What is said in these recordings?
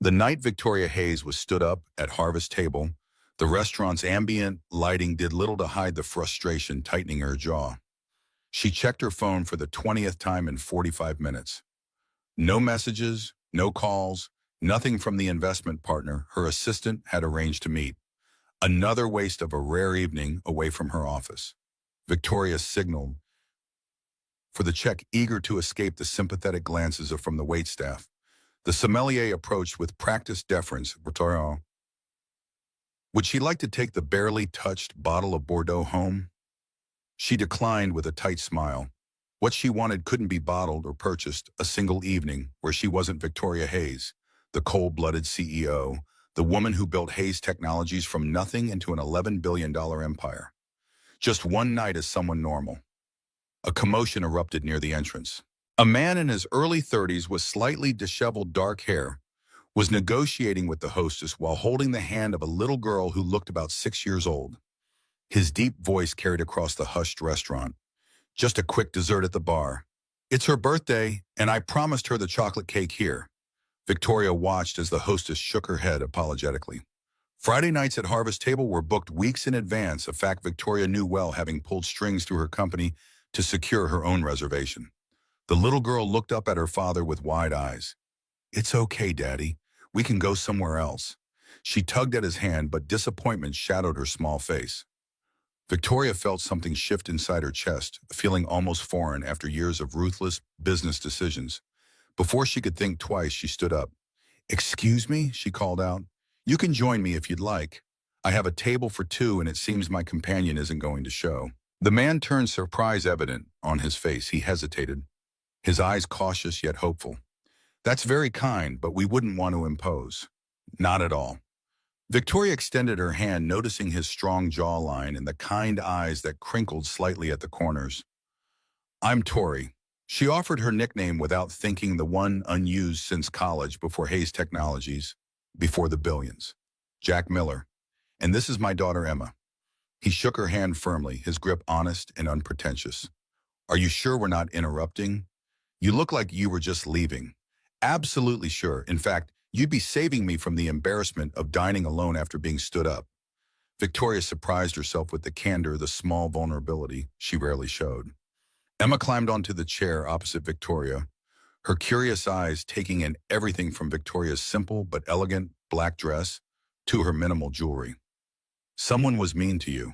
The night Victoria Hayes was stood up at Harvest Table, the restaurant's ambient lighting did little to hide the frustration tightening her jaw. She checked her phone for the 20th time in 45 minutes. No messages, no calls, nothing from the investment partner her assistant had arranged to meet. Another waste of a rare evening away from her office. Victoria signaled for the check, eager to escape the sympathetic glances from the waitstaff. The sommelier approached with practiced deference. Victoria, would she like to take the barely touched bottle of Bordeaux home? She declined with a tight smile. What she wanted couldn't be bottled or purchased a single evening where she wasn't Victoria Hayes, the cold-blooded CEO, the woman who built Hayes Technologies from nothing into an $11 billion empire. Just one night as someone normal. A commotion erupted near the entrance. A man in his early 30s with slightly disheveled dark hair was negotiating with the hostess while holding the hand of a little girl who looked about 6 years old. His deep voice carried across the hushed restaurant. Just a quick dessert at the bar. It's her birthday, and I promised her the chocolate cake here. Victoria watched as the hostess shook her head apologetically. Friday nights at Harvest Table were booked weeks in advance, a fact Victoria knew well, having pulled strings through her company to secure her own reservation. The little girl looked up at her father with wide eyes. It's okay, Daddy. We can go somewhere else. She tugged at his hand, but disappointment shadowed her small face. Victoria felt something shift inside her chest, a feeling almost foreign after years of ruthless business decisions. Before she could think twice, she stood up. Excuse me, she called out. You can join me if you'd like. I have a table for two, and it seems my companion isn't going to show. The man turned, surprise evident on his face. He hesitated, his eyes cautious yet hopeful. That's very kind, but we wouldn't want to impose. Not at all. Victoria extended her hand, noticing his strong jawline and the kind eyes that crinkled slightly at the corners. I'm Tori. She offered her nickname without thinking, the one unused since college before Hayes Technologies, before the billions. Jack Miller. And this is my daughter, Emma. He shook her hand firmly, his grip honest and unpretentious. Are you sure we're not interrupting? You look like you were just leaving. Absolutely sure. In fact, you'd be saving me from the embarrassment of dining alone after being stood up. Victoria surprised herself with the candor, the small vulnerability she rarely showed. Emma climbed onto the chair opposite Victoria, her curious eyes taking in everything from Victoria's simple but elegant black dress to her minimal jewelry. Someone was mean to you.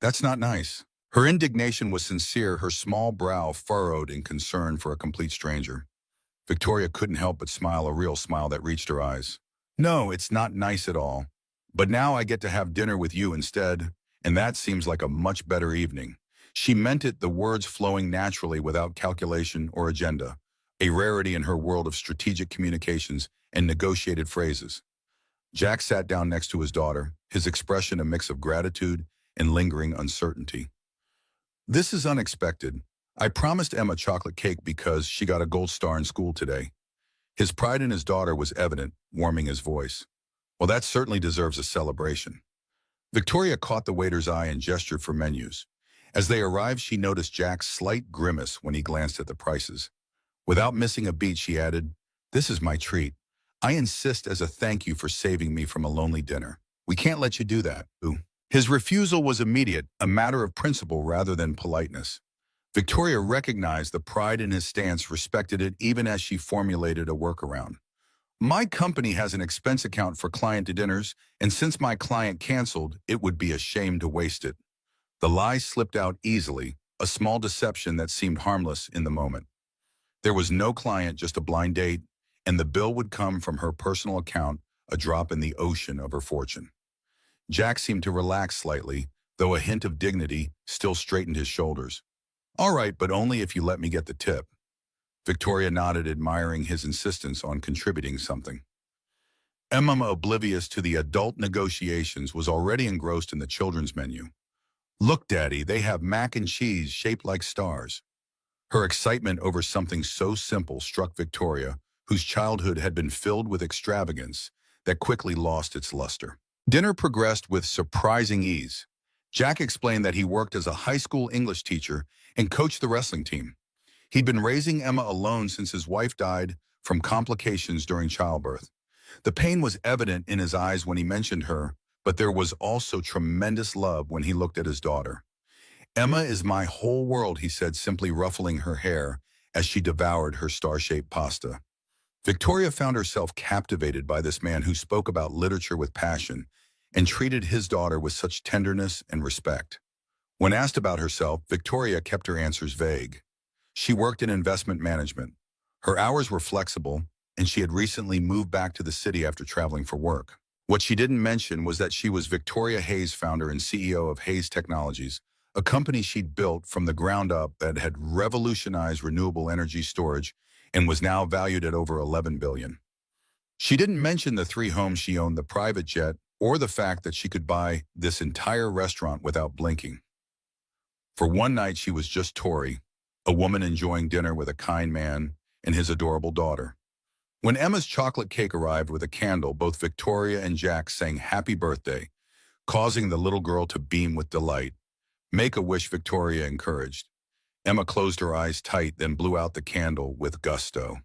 That's not nice. Her indignation was sincere, her small brow furrowed in concern for a complete stranger. Victoria couldn't help but smile, a real smile that reached her eyes. No, it's not nice at all. But now I get to have dinner with you instead, and that seems like a much better evening. She meant it, the words flowing naturally without calculation or agenda, a rarity in her world of strategic communications and negotiated phrases. Jack sat down next to his daughter, his expression a mix of gratitude and lingering uncertainty. This is unexpected. I promised Emma chocolate cake because she got a gold star in school today. His pride in his daughter was evident, warming his voice. Well, that certainly deserves a celebration. Victoria caught the waiter's eye and gestured for menus. As they arrived, she noticed Jack's slight grimace when he glanced at the prices. Without missing a beat, she added, This is my treat. I insist as a thank you for saving me from a lonely dinner. We can't let you do that. Ooh. His refusal was immediate, a matter of principle rather than politeness. Victoria recognized the pride in his stance, respected it even as she formulated a workaround. My company has an expense account for client dinners, and since my client canceled, it would be a shame to waste it. The lie slipped out easily, a small deception that seemed harmless in the moment. There was no client, just a blind date, and the bill would come from her personal account, a drop in the ocean of her fortune. Jack seemed to relax slightly, though a hint of dignity still straightened his shoulders. All right, but only if you let me get the tip. Victoria nodded, admiring his insistence on contributing something. Emma, oblivious to the adult negotiations, was already engrossed in the children's menu. Look, Daddy, they have mac and cheese shaped like stars. Her excitement over something so simple struck Victoria, whose childhood had been filled with extravagance that quickly lost its luster. Dinner progressed with surprising ease. Jack explained that he worked as a high school English teacher and coached the wrestling team. He'd been raising Emma alone since his wife died from complications during childbirth. The pain was evident in his eyes when he mentioned her, but there was also tremendous love when he looked at his daughter. Emma is my whole world, he said, simply ruffling her hair as she devoured her star-shaped pasta. Victoria found herself captivated by this man who spoke about literature with passion and treated his daughter with such tenderness and respect. When asked about herself, Victoria kept her answers vague. She worked in investment management. Her hours were flexible, and she had recently moved back to the city after traveling for work. What she didn't mention was that she was Victoria Hayes, founder and CEO of Hayes Technologies, a company she'd built from the ground up that had revolutionized renewable energy storage and was now valued at over $11 billion. She didn't mention the 3 homes she owned, the private jet, or the fact that she could buy this entire restaurant without blinking. For one night, she was just Tori, a woman enjoying dinner with a kind man and his adorable daughter. When Emma's chocolate cake arrived with a candle, both Victoria and Jack sang happy birthday, causing the little girl to beam with delight. Make a wish, Victoria encouraged. Emma closed her eyes tight, then blew out the candle with gusto.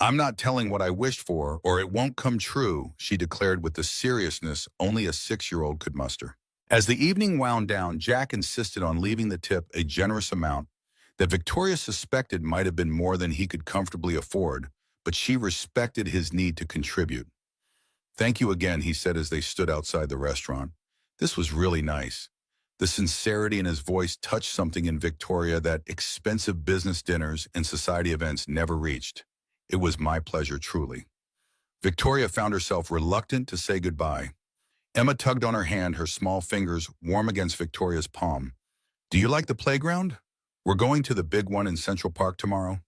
I'm not telling what I wished for, or it won't come true, she declared with the seriousness only a 6-year-old could muster. As the evening wound down, Jack insisted on leaving the tip, a generous amount that Victoria suspected might have been more than he could comfortably afford, but she respected his need to contribute. Thank you again, he said as they stood outside the restaurant. This was really nice. The sincerity in his voice touched something in Victoria that expensive business dinners and society events never reached. It was my pleasure, truly. Victoria found herself reluctant to say goodbye. Emma tugged on her hand, her small fingers warm against Victoria's palm. Do you like the playground? We're going to the big one in Central Park tomorrow.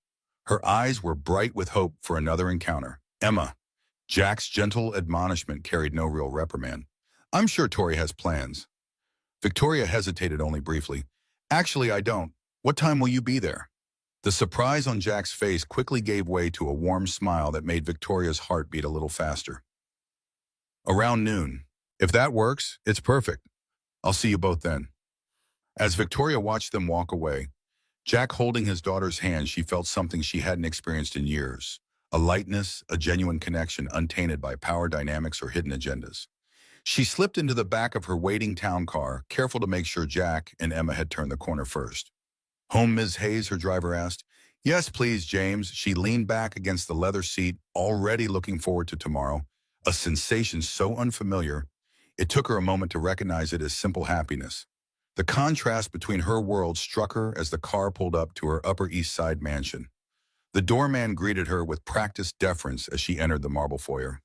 Her eyes were bright with hope for another encounter. Emma. Jack's gentle admonishment carried no real reprimand. I'm sure Tori has plans. Victoria hesitated only briefly. Actually, I don't. What time will you be there? The surprise on Jack's face quickly gave way to a warm smile that made Victoria's heart beat a little faster. Around noon. If that works, it's perfect. I'll see you both then. As Victoria watched them walk away, Jack holding his daughter's hand, she felt something she hadn't experienced in years. A lightness, a genuine connection untainted by power dynamics or hidden agendas. She slipped into the back of her waiting town car, careful to make sure Jack and Emma had turned the corner first. Home, Ms. Hayes, her driver asked. Yes, please, James. She leaned back against the leather seat, already looking forward to tomorrow, a sensation so unfamiliar, it took her a moment to recognize it as simple happiness. The contrast between her world struck her as the car pulled up to her Upper East Side mansion. The doorman greeted her with practiced deference as she entered the marble foyer.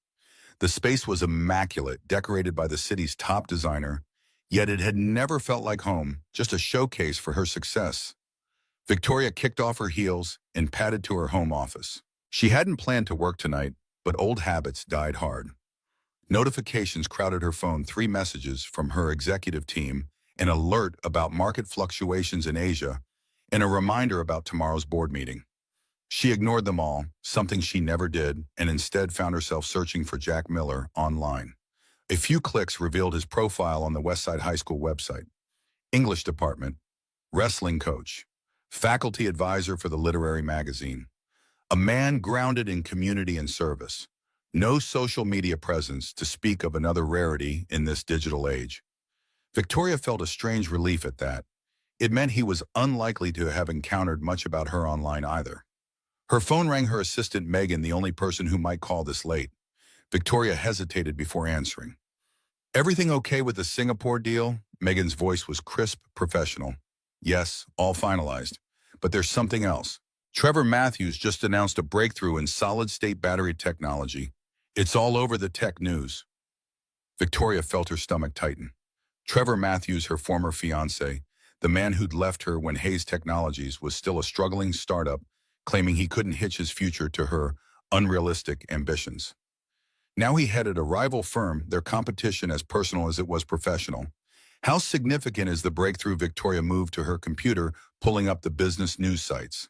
The space was immaculate, decorated by the city's top designer, yet it had never felt like home, just a showcase for her success. Victoria kicked off her heels and padded to her home office. She hadn't planned to work tonight, but old habits died hard. Notifications crowded her phone, 3 messages from her executive team, an alert about market fluctuations in Asia, and a reminder about tomorrow's board meeting. She ignored them all, something she never did, and instead found herself searching for Jack Miller online. A few clicks revealed his profile on the Westside High School website. English department, wrestling coach, faculty advisor for the literary magazine. A man grounded in community and service. No social media presence to speak of, another rarity in this digital age. Victoria felt a strange relief at that. It meant he was unlikely to have encountered much about her online either. Her phone rang, her assistant Megan, the only person who might call this late. Victoria hesitated before answering. Everything okay with the Singapore deal? Megan's voice was crisp, professional. Yes, all finalized. But there's something else. Trevor Matthews just announced a breakthrough in solid-state battery technology. It's all over the tech news. Victoria felt her stomach tighten. Trevor Matthews, her former fiancé, the man who'd left her when Hayes Technologies was still a struggling startup, claiming he couldn't hitch his future to her unrealistic ambitions. Now he headed a rival firm, their competition as personal as it was professional. How significant is the breakthrough? Victoria moved to her computer, pulling up the business news sites.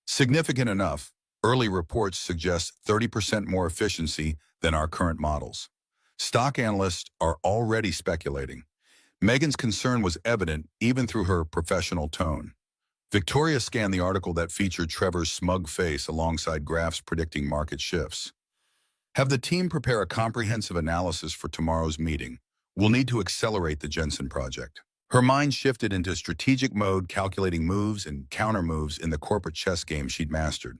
Significant enough. Early reports suggest 30% more efficiency than our current models. Stock analysts are already speculating. Megan's concern was evident even through her professional tone. Victoria scanned the article that featured Trevor's smug face alongside graphs predicting market shifts. Have the team prepare a comprehensive analysis for tomorrow's meeting. We'll need to accelerate the Jensen project. Her mind shifted into strategic mode, calculating moves and counter moves in the corporate chess game she'd mastered.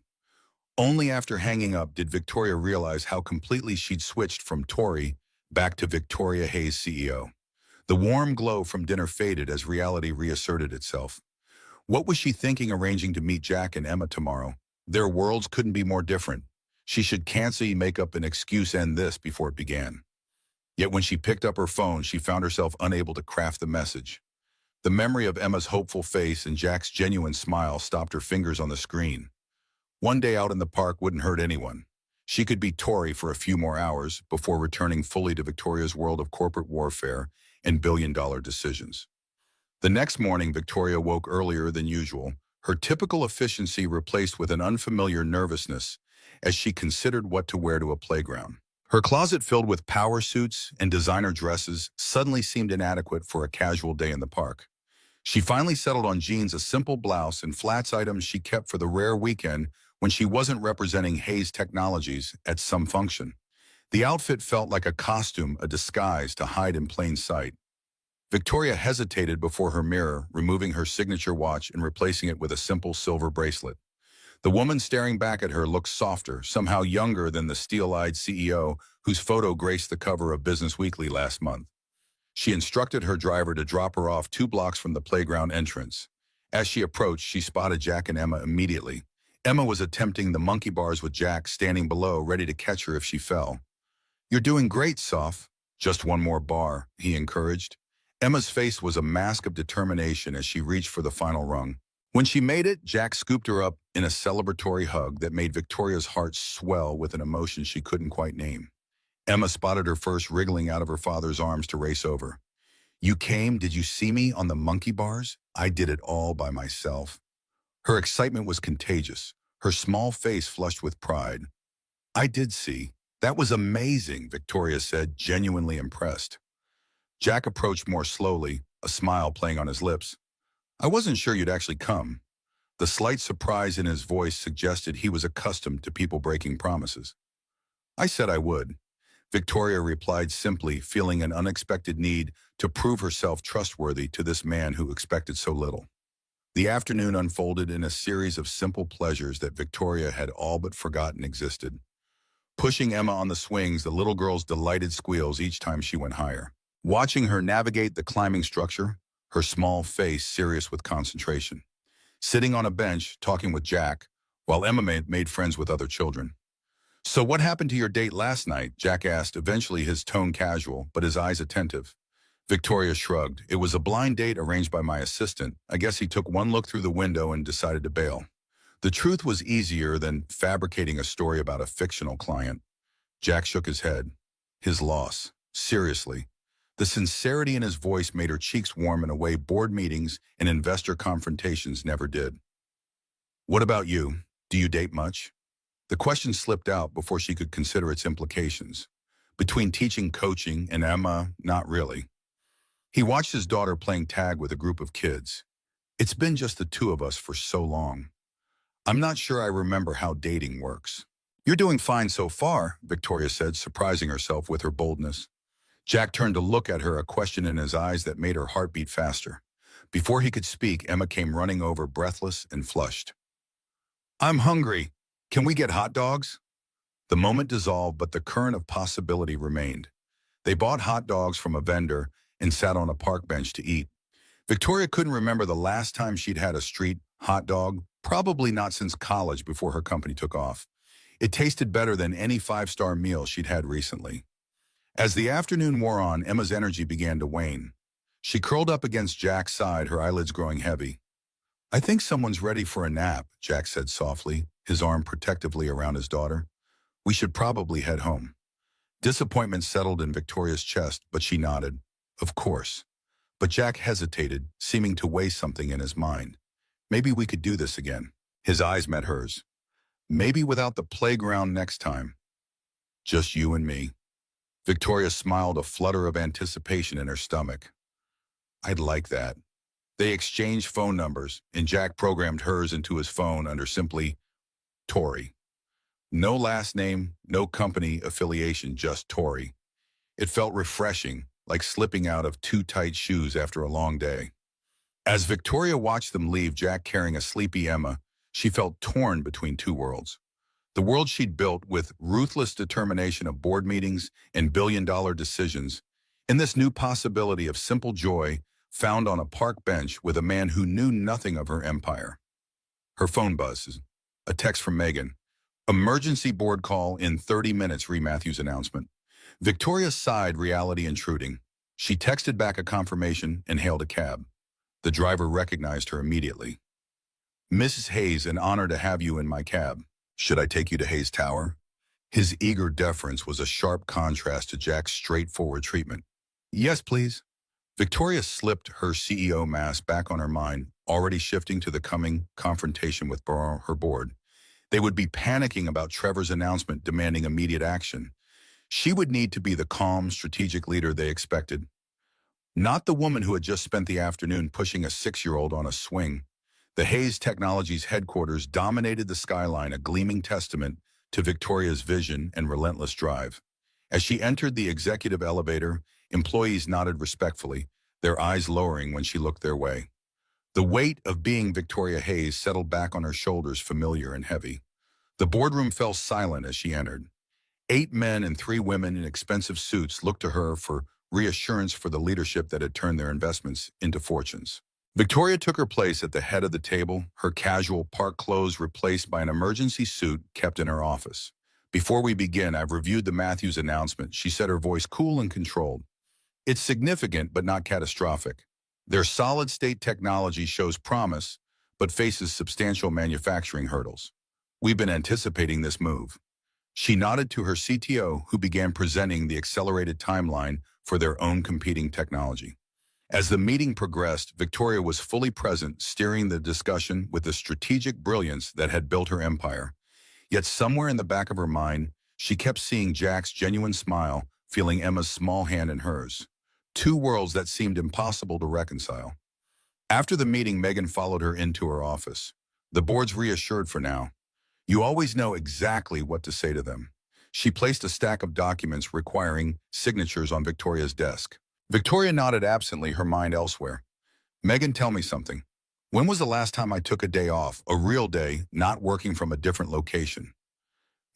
Only after hanging up did Victoria realize how completely she'd switched from Tori back to Victoria Hayes, CEO. The warm glow from dinner faded as reality reasserted itself. What was she thinking arranging to meet Jack and Emma tomorrow? Their worlds couldn't be more different. She should cancel, make up an excuse, end this before it began. Yet when she picked up her phone, she found herself unable to craft the message. The memory of Emma's hopeful face and Jack's genuine smile stopped her fingers on the screen. One day out in the park wouldn't hurt anyone. She could be Tori for a few more hours before returning fully to Victoria's world of corporate warfare and billion-dollar decisions. The next morning, Victoria woke earlier than usual, her typical efficiency replaced with an unfamiliar nervousness as she considered what to wear to a playground. Her closet filled with power suits and designer dresses suddenly seemed inadequate for a casual day in the park. She finally settled on jeans, a simple blouse, and flats, items she kept for the rare weekend when she wasn't representing Hayes Technologies at some function. The outfit felt like a costume, a disguise to hide in plain sight. Victoria hesitated before her mirror, removing her signature watch and replacing it with a simple silver bracelet. The woman staring back at her looked softer, somehow younger than the steel-eyed CEO whose photo graced the cover of Business Weekly last month. She instructed her driver to drop her off 2 blocks from the playground entrance. As she approached, she spotted Jack and Emma immediately. Emma was attempting the monkey bars with Jack standing below, ready to catch her if she fell. "You're doing great, Soph. Just one more bar," he encouraged. Emma's face was a mask of determination as she reached for the final rung. When she made it, Jack scooped her up in a celebratory hug that made Victoria's heart swell with an emotion she couldn't quite name. Emma spotted her first wriggling out of her father's arms to race over. "You came, did you see me on the monkey bars? I did it all by myself." Her excitement was contagious, her small face flushed with pride. "I did see. That was amazing," Victoria said, genuinely impressed. Jack approached more slowly, a smile playing on his lips. "I wasn't sure you'd actually come." The slight surprise in his voice suggested he was accustomed to people breaking promises. "I said I would," Victoria replied simply, feeling an unexpected need to prove herself trustworthy to this man who expected so little. The afternoon unfolded in a series of simple pleasures that Victoria had all but forgotten existed. Pushing Emma on the swings, the little girl's delighted squeals each time she went higher. Watching her navigate the climbing structure, her small face serious with concentration. Sitting on a bench, talking with Jack, while Emma made friends with other children. "So what happened to your date last night?" Jack asked, eventually his tone casual, but his eyes attentive. Victoria shrugged. "It was a blind date arranged by my assistant. I guess he took one look through the window and decided to bail." The truth was easier than fabricating a story about a fictional client. Jack shook his head. His loss. Seriously. The sincerity in his voice made her cheeks warm in a way board meetings and investor confrontations never did. "What about you? Do you date much?" The question slipped out before she could consider its implications. Between teaching, coaching, and Emma, not really. He watched his daughter playing tag with a group of kids. "It's been just the two of us for so long. I'm not sure I remember how dating works." "You're doing fine so far," Victoria said, surprising herself with her boldness. Jack turned to look at her, a question in his eyes that made her heart beat faster. Before he could speak, Emma came running over, breathless and flushed. "I'm hungry. Can we get hot dogs?" The moment dissolved, but the current of possibility remained. They bought hot dogs from a vendor and sat on a park bench to eat. Victoria couldn't remember the last time she'd had a street hot dog, probably not since college before her company took off. It tasted better than any 5-star meal she'd had recently. As the afternoon wore on, Emma's energy began to wane. She curled up against Jack's side, her eyelids growing heavy. "I think someone's ready for a nap," Jack said softly, his arm protectively around his daughter. "We should probably head home." Disappointment settled in Victoria's chest, but she nodded. "Of course." But Jack hesitated, seeming to weigh something in his mind. "Maybe we could do this again." His eyes met hers. "Maybe without the playground next time. Just you and me." Victoria smiled, a flutter of anticipation in her stomach. "I'd like that." They exchanged phone numbers, and Jack programmed hers into his phone under simply Tori. No last name, no company affiliation, just Tori. It felt refreshing, like slipping out of too tight shoes after a long day. As Victoria watched them leave, Jack carrying a sleepy Emma, she felt torn between two worlds. The world she'd built with ruthless determination of board meetings and billion-dollar decisions, and this new possibility of simple joy found on a park bench with a man who knew nothing of her empire. Her phone buzzes. A text from Megan. Emergency board call in 30 minutes, re Matthew's announcement. Victoria sighed, reality intruding. She texted back a confirmation and hailed a cab. The driver recognized her immediately. Mrs. Hayes, an honor to have you in my cab. Should I take you to Hayes Tower? His eager deference was a sharp contrast to Jack's straightforward treatment. Yes, please. Victoria slipped her CEO mask back on her mind, already shifting to the coming confrontation with her board. They would be panicking about Trevor's announcement demanding immediate action. She would need to be the calm, strategic leader they expected. Not the woman who had just spent the afternoon pushing a 6-year-old on a swing. The Hayes Technologies headquarters dominated the skyline, a gleaming testament to Victoria's vision and relentless drive. As she entered the executive elevator, employees nodded respectfully, their eyes lowering when she looked their way. The weight of being Victoria Hayes settled back on her shoulders, familiar and heavy. The boardroom fell silent as she entered. 8 men and 3 women in expensive suits looked to her for reassurance for the leadership that had turned their investments into fortunes. Victoria took her place at the head of the table, her casual park clothes replaced by an emergency suit kept in her office. Before we begin, I've reviewed the Matthews announcement, she said, her voice cool and controlled. It's significant but not catastrophic. Their solid-state technology shows promise, but faces substantial manufacturing hurdles. We've been anticipating this move. She nodded to her CTO, who began presenting the accelerated timeline for their own competing technology. As the meeting progressed, Victoria was fully present, steering the discussion with the strategic brilliance that had built her empire. Yet somewhere in the back of her mind, she kept seeing Jack's genuine smile, feeling Emma's small hand in hers. 2 worlds that seemed impossible to reconcile. After the meeting, Megan followed her into her office. The board's reassured for now. You always know exactly what to say to them. She placed a stack of documents requiring signatures on Victoria's desk. Victoria nodded absently, her mind elsewhere. Megan, tell me something. When was the last time I took a day off, a real day, not working from a different location?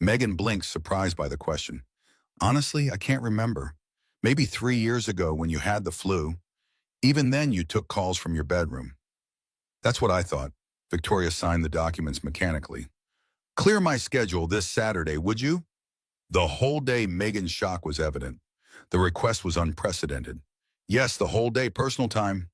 Megan blinked, surprised by the question. Honestly, I can't remember. Maybe 3 years ago when you had the flu. Even then you took calls from your bedroom. That's what I thought. Victoria signed the documents mechanically. Clear my schedule this Saturday, would you? The whole day. Megan's shock was evident. The request was unprecedented. Yes, the whole day, personal time.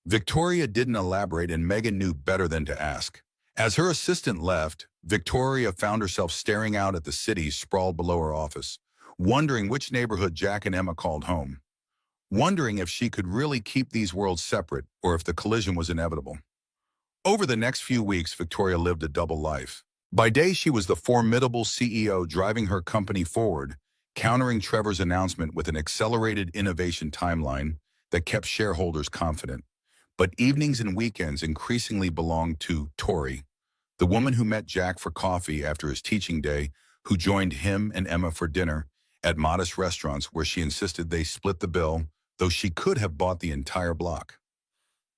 Victoria didn't elaborate, and Megan knew better than to ask. As her assistant left, Victoria found herself staring out at the city sprawled below her office, wondering which neighborhood Jack and Emma called home, wondering if she could really keep these worlds separate or if the collision was inevitable. Over the next few weeks, Victoria lived a double life. By day, she was the formidable CEO driving her company forward, countering Trevor's announcement with an accelerated innovation timeline that kept shareholders confident. But evenings and weekends increasingly belonged to Tori, the woman who met Jack for coffee after his teaching day, who joined him and Emma for dinner at modest restaurants where she insisted they split the bill, though she could have bought the entire block.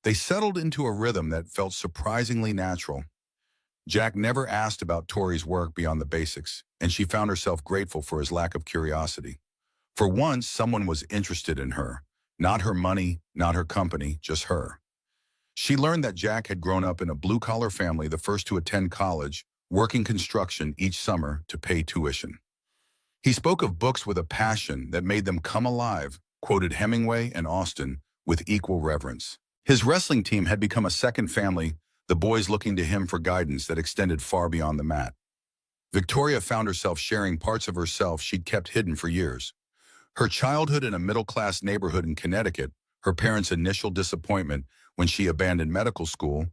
They settled into a rhythm that felt surprisingly natural. Jack never asked about Tori's work beyond the basics, and she found herself grateful for his lack of curiosity. For once, someone was interested in her. Not her money, not her company, just her. She learned that Jack had grown up in a blue-collar family, the first to attend college, working construction each summer to pay tuition. He spoke of books with a passion that made them come alive, quoted Hemingway and Austen with equal reverence. His wrestling team had become a second family, the boys looking to him for guidance that extended far beyond the mat. Victoria found herself sharing parts of herself she'd kept hidden for years. Her childhood in a middle-class neighborhood in Connecticut, her parents' initial disappointment when she abandoned medical school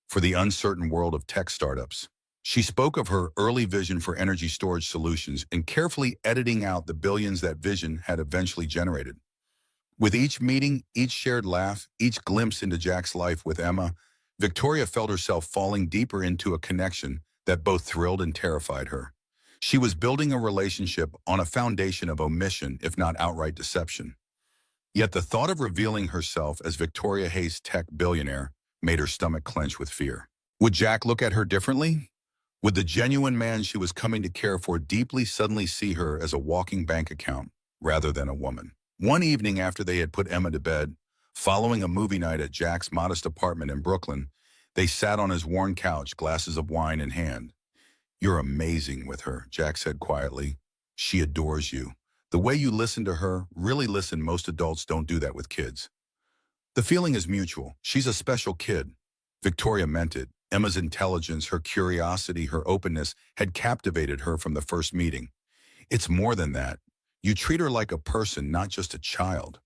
for the uncertain world of tech startups. She spoke of her early vision for energy storage solutions and carefully editing out the billions that vision had eventually generated. With each meeting, each shared laugh, each glimpse into Jack's life with Emma, Victoria felt herself falling deeper into a connection that both thrilled and terrified her. She was building a relationship on a foundation of omission, if not outright deception. Yet the thought of revealing herself as Victoria Hayes' tech billionaire made her stomach clench with fear. Would Jack look at her differently? Would the genuine man she was coming to care for deeply suddenly see her as a walking bank account rather than a woman? One evening after they had put Emma to bed, following a movie night at Jack's modest apartment in Brooklyn, they sat on his worn couch, glasses of wine in hand. "You're amazing with her," Jack said quietly. "She adores you. The way you listen to her, really listen, most adults don't do that with kids." "The feeling is mutual. She's a special kid." Victoria meant it. Emma's intelligence, her curiosity, her openness had captivated her from the first meeting. "It's more than that. You treat her like a person, not just a child."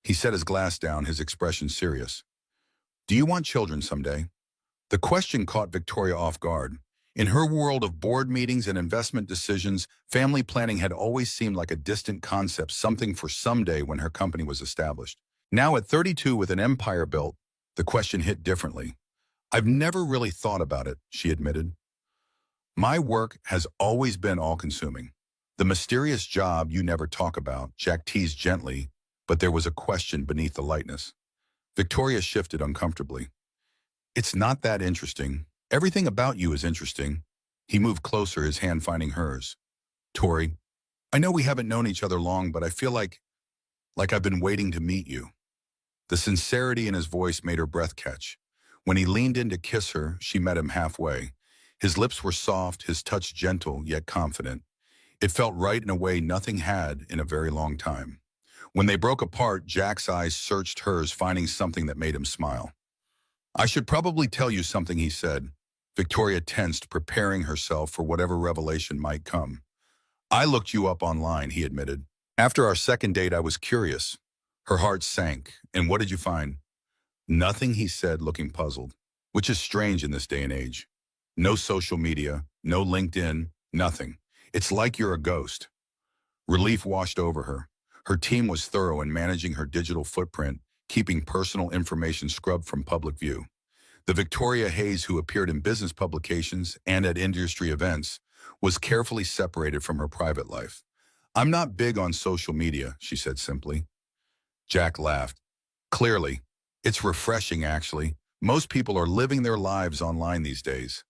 He set his glass down, his expression serious. "Do you want children someday?" The question caught Victoria off guard. In her world of board meetings and investment decisions, family planning had always seemed like a distant concept, something for someday when her company was established. Now at 32 with an empire built, the question hit differently. "I've never really thought about it," she admitted. "My work has always been all-consuming. The mysterious job you never talk about," Jack teased gently, but there was a question beneath the lightness. Victoria shifted uncomfortably. "It's not that interesting. Everything about you is interesting." He moved closer, his hand finding hers. "Tori, I know we haven't known each other long, but I feel like I've been waiting to meet you." The sincerity in his voice made her breath catch. When he leaned in to kiss her, she met him halfway. His lips were soft, his touch gentle yet confident. It felt right in a way nothing had in a very long time. When they broke apart, Jack's eyes searched hers, finding something that made him smile. "I should probably tell you something," he said. Victoria tensed, preparing herself for whatever revelation might come. "I looked you up online," he admitted. "After our second date, I was curious." Her heart sank. "And what did you find?" "Nothing," he said, looking puzzled, which is strange in this day and age. "No social media, no LinkedIn, nothing. It's like you're a ghost." Relief washed over her. Her team was thorough in managing her digital footprint, keeping personal information scrubbed from public view. The Victoria Hayes who appeared in business publications and at industry events was carefully separated from her private life. "I'm not big on social media," she said simply. Jack laughed. "Clearly. It's refreshing, actually. Most people are living their lives online these days."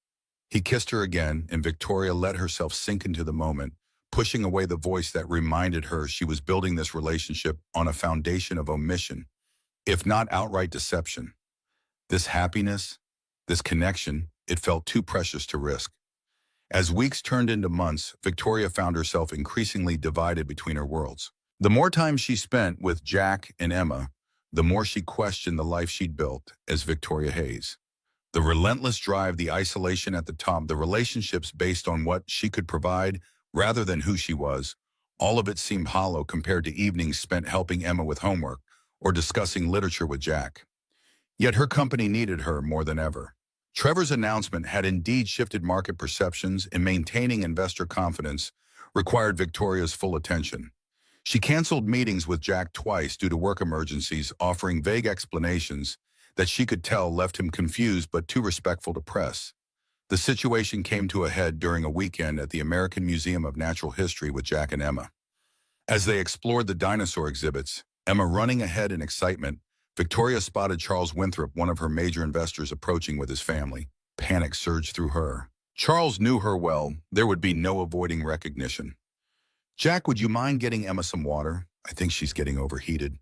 He kissed her again, and Victoria let herself sink into the moment, pushing away the voice that reminded her she was building this relationship on a foundation of omission, if not outright deception. This happiness, this connection, it felt too precious to risk. As weeks turned into months, Victoria found herself increasingly divided between her worlds. The more time she spent with Jack and Emma, the more she questioned the life she'd built as Victoria Hayes. The relentless drive, the isolation at the top, the relationships based on what she could provide rather than who she was, all of it seemed hollow compared to evenings spent helping Emma with homework or discussing literature with Jack. Yet her company needed her more than ever. Trevor's announcement had indeed shifted market perceptions, and maintaining investor confidence required Victoria's full attention. She canceled meetings with Jack twice due to work emergencies, offering vague explanations that she could tell left him confused but too respectful to press. The situation came to a head during a weekend at the American Museum of Natural History with Jack and Emma. As they explored the dinosaur exhibits, Emma running ahead in excitement, Victoria spotted Charles Winthrop, one of her major investors, approaching with his family. Panic surged through her. Charles knew her well. There would be no avoiding recognition. "Jack, would you mind getting Emma some water? I think she's getting overheated,"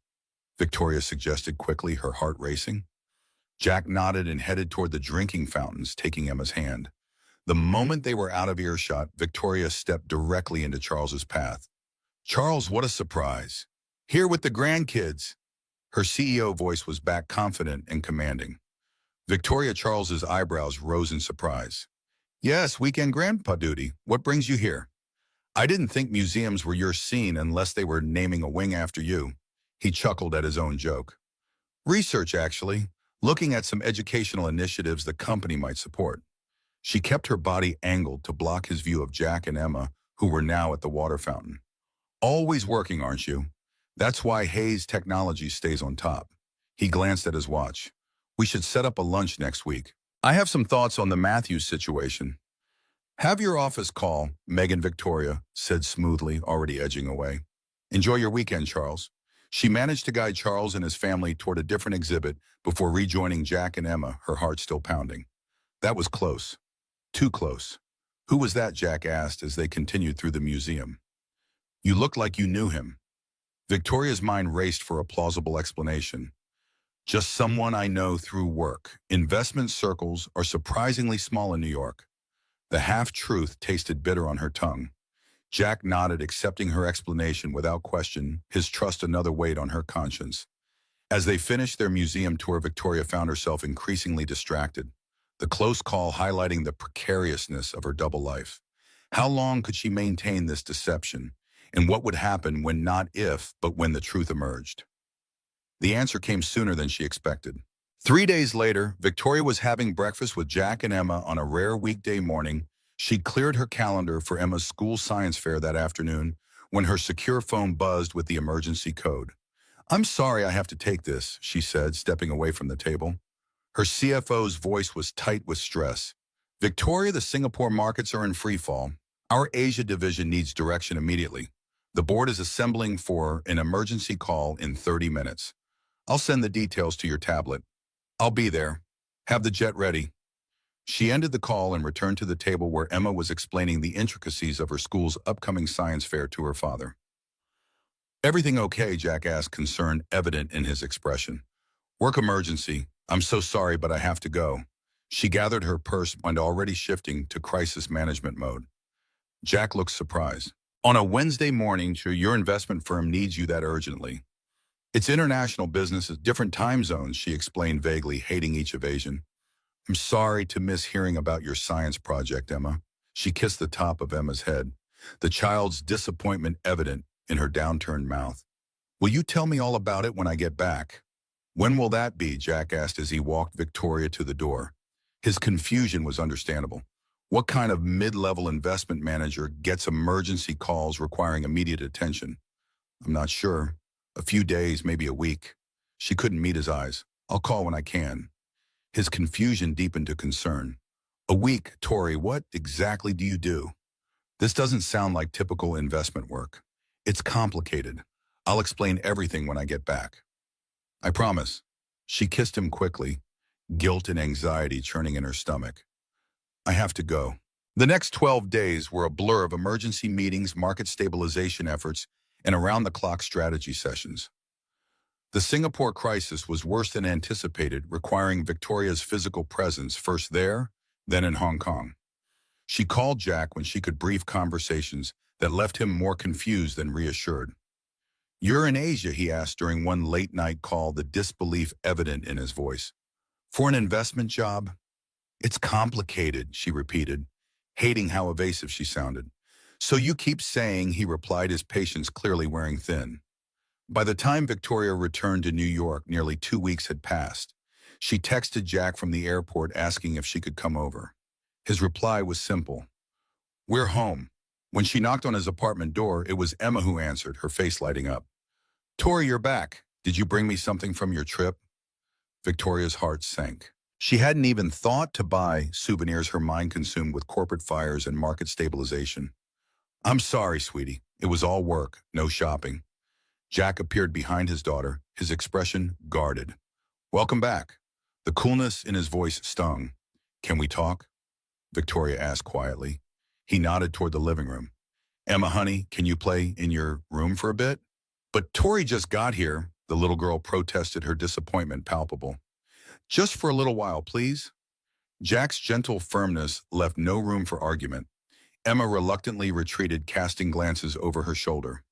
Victoria suggested quickly, her heart racing. Jack nodded and headed toward the drinking fountains, taking Emma's hand. The moment they were out of earshot, Victoria stepped directly into Charles's path. "Charles, what a surprise. Here with the grandkids." Her CEO voice was back, confident and commanding. Charles's eyebrows rose in surprise. "Yes, weekend grandpa duty. What brings you here?" "I didn't think museums were your scene unless they were naming a wing after you." He chuckled at his own joke. "Research, actually. Looking at some educational initiatives the company might support." She kept her body angled to block his view of Jack and Emma, who were now at the water fountain. "Always working, aren't you? That's why Hayes Technology stays on top." He glanced at his watch. "We should set up a lunch next week. I have some thoughts on the Matthews situation." Have your office call, Megan Victoria said smoothly, already edging away. Enjoy your weekend, Charles. She managed to guide Charles and his family toward a different exhibit before rejoining Jack and Emma, her heart still pounding. That was close. Too close. Who was that? Jack asked as they continued through the museum. You looked like you knew him. Victoria's mind raced for a plausible explanation. Just someone I know through work. Investment circles are surprisingly small in New York. The half-truth tasted bitter on her tongue. Jack nodded, accepting her explanation without question, his trust another weight on her conscience. As they finished their museum tour, Victoria found herself increasingly distracted, the close call highlighting the precariousness of her double life. How long could she maintain this deception? And what would happen when not if, but when the truth emerged? The answer came sooner than she expected. 3 days later, Victoria was having breakfast with Jack and Emma on a rare weekday morning. She'd cleared her calendar for Emma's school science fair that afternoon when her secure phone buzzed with the emergency code. I'm sorry I have to take this, she said, stepping away from the table. Her CFO's voice was tight with stress. Victoria, the Singapore markets are in free fall. Our Asia division needs direction immediately. The board is assembling for an emergency call in 30 minutes. I'll send the details to your tablet. I'll be there. Have the jet ready. She ended the call and returned to the table where Emma was explaining the intricacies of her school's upcoming science fair to her father. Everything okay? Jack asked, concern evident in his expression. Work emergency. I'm so sorry, but I have to go. She gathered her purse and already shifting to crisis management mode. Jack looked surprised. On a Wednesday morning, your investment firm needs you that urgently. It's international business at different time zones, she explained vaguely, hating each evasion. I'm sorry to miss hearing about your science project, Emma. She kissed the top of Emma's head, the child's disappointment evident in her downturned mouth. Will you tell me all about it when I get back? When will that be? Jack asked as he walked Victoria to the door. His confusion was understandable. What kind of mid-level investment manager gets emergency calls requiring immediate attention? I'm not sure. A few days, maybe a week. She couldn't meet his eyes. I'll call when I can. His confusion deepened to concern. A week, Tori, what exactly do you do? This doesn't sound like typical investment work. It's complicated. I'll explain everything when I get back. I promise. She kissed him quickly, guilt and anxiety churning in her stomach. I have to go. The next 12 days were a blur of emergency meetings, market stabilization efforts, and around-the-clock strategy sessions. The Singapore crisis was worse than anticipated, requiring Victoria's physical presence first there, then in Hong Kong. She called Jack when she could brief conversations that left him more confused than reassured. You're in Asia, he asked during one late-night call, the disbelief evident in his voice. For an investment job? It's complicated, she repeated, hating how evasive she sounded. So you keep saying, he replied, his patience clearly wearing thin. By the time Victoria returned to New York, nearly 2 weeks had passed. She texted Jack from the airport asking if she could come over. His reply was simple. We're home. When she knocked on his apartment door, it was Emma who answered, her face lighting up. Tori, you're back. Did you bring me something from your trip? Victoria's heart sank. She hadn't even thought to buy souvenirs, her mind consumed with corporate fires and market stabilization. I'm sorry, sweetie. It was all work, no shopping. Jack appeared behind his daughter, his expression guarded. Welcome back. The coolness in his voice stung. Can we talk? Victoria asked quietly. He nodded toward the living room. Emma, honey, can you play in your room for a bit? But Tori just got here, the little girl protested, her disappointment palpable. Just for a little while, please. Jack's gentle firmness left no room for argument. Emma reluctantly retreated, casting glances over her shoulder.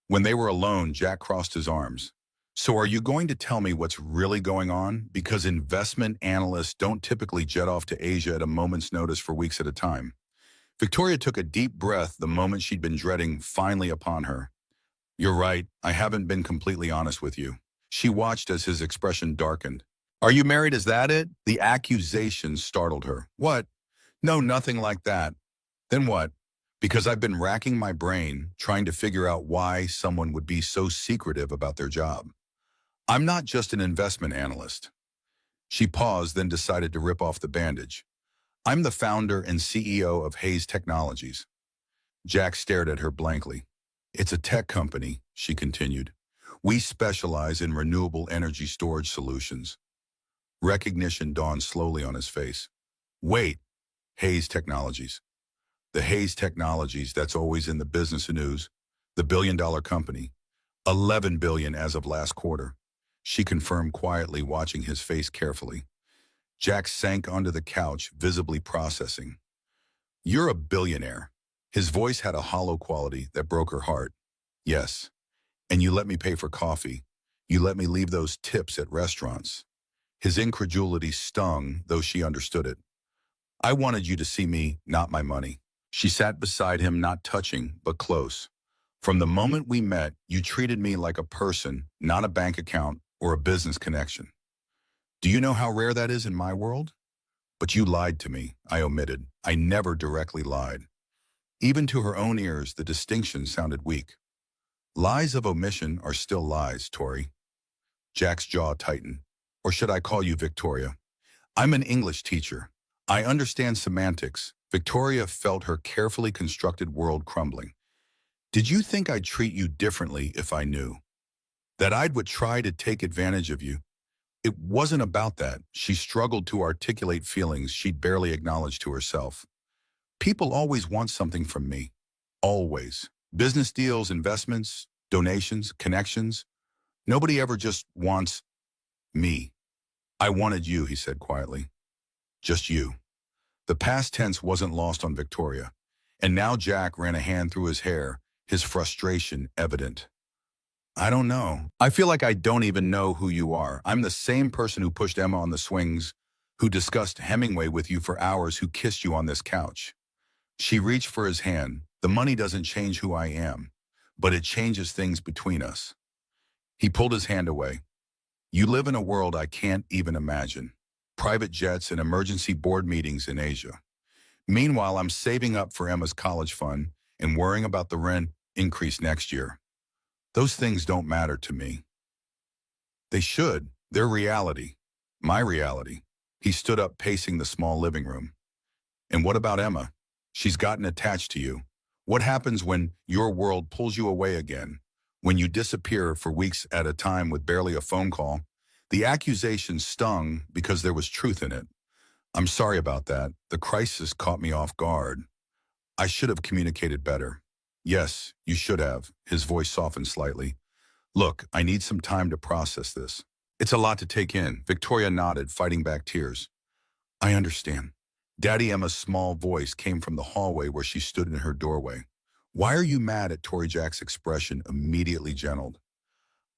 When they were alone, Jack crossed his arms. So are you going to tell me what's really going on? Because investment analysts don't typically jet off to Asia at a moment's notice for weeks at a time. Victoria took a deep breath, the moment she'd been dreading finally upon her. You're right, I haven't been completely honest with you. She watched as his expression darkened. Are you married, is that it? The accusation startled her. What? No, nothing like that. Then what? Because I've been racking my brain trying to figure out why someone would be so secretive about their job. I'm not just an investment analyst. She paused, then decided to rip off the bandage. I'm the founder and CEO of Hayes Technologies. Jack stared at her blankly. It's a tech company, she continued. We specialize in renewable energy storage solutions. Recognition dawned slowly on his face. Wait, Hayes Technologies. The Hayes Technologies that's always in the business news. The billion-dollar company. 11 billion as of last quarter. She confirmed quietly, watching his face carefully. Jack sank onto the couch, visibly processing. You're a billionaire. His voice had a hollow quality that broke her heart. Yes. And you let me pay for coffee. You let me leave those tips at restaurants. His incredulity stung, though she understood it. I wanted you to see me, not my money. She sat beside him, not touching, but close. From the moment we met, you treated me like a person, not a bank account or a business connection. Do you know how rare that is in my world? But you lied to me, I omitted. I never directly lied. Even to her own ears, the distinction sounded weak. Lies of omission are still lies, Tori. Jack's jaw tightened. Or should I call you Victoria? I'm an English teacher. I understand semantics. Victoria felt her carefully constructed world crumbling. Did you think I'd treat you differently if I knew? That I would try to take advantage of you? It wasn't about that. She struggled to articulate feelings she'd barely acknowledged to herself. People always want something from me. Always. Business deals, investments, donations, connections. Nobody ever just wants me. I wanted you, he said quietly. Just you. The past tense wasn't lost on Victoria, and now Jack ran a hand through his hair, his frustration evident. I don't know. I feel like I don't even know who you are. I'm the same person who pushed Emma on the swings, who discussed Hemingway with you for hours, who kissed you on this couch. She reached for his hand. The money doesn't change who I am, but it changes things between us. He pulled his hand away. You live in a world I can't even imagine. Private jets and emergency board meetings in Asia. Meanwhile, I'm saving up for Emma's college fund and worrying about the rent increase next year. Those things don't matter to me. They should. They're reality. My reality. He stood up, pacing the small living room. And what about Emma? She's gotten attached to you. What happens when your world pulls you away again? When you disappear for weeks at a time with barely a phone call? The accusation stung because there was truth in it. I'm sorry about that. The crisis caught me off guard. I should have communicated better. Yes, you should have. His voice softened slightly. Look, I need some time to process this. It's a lot to take in. Victoria nodded, fighting back tears. I understand. Daddy Emma's small voice came from the hallway where she stood in her doorway. Why are you mad at Tori? Jack's expression immediately gentled.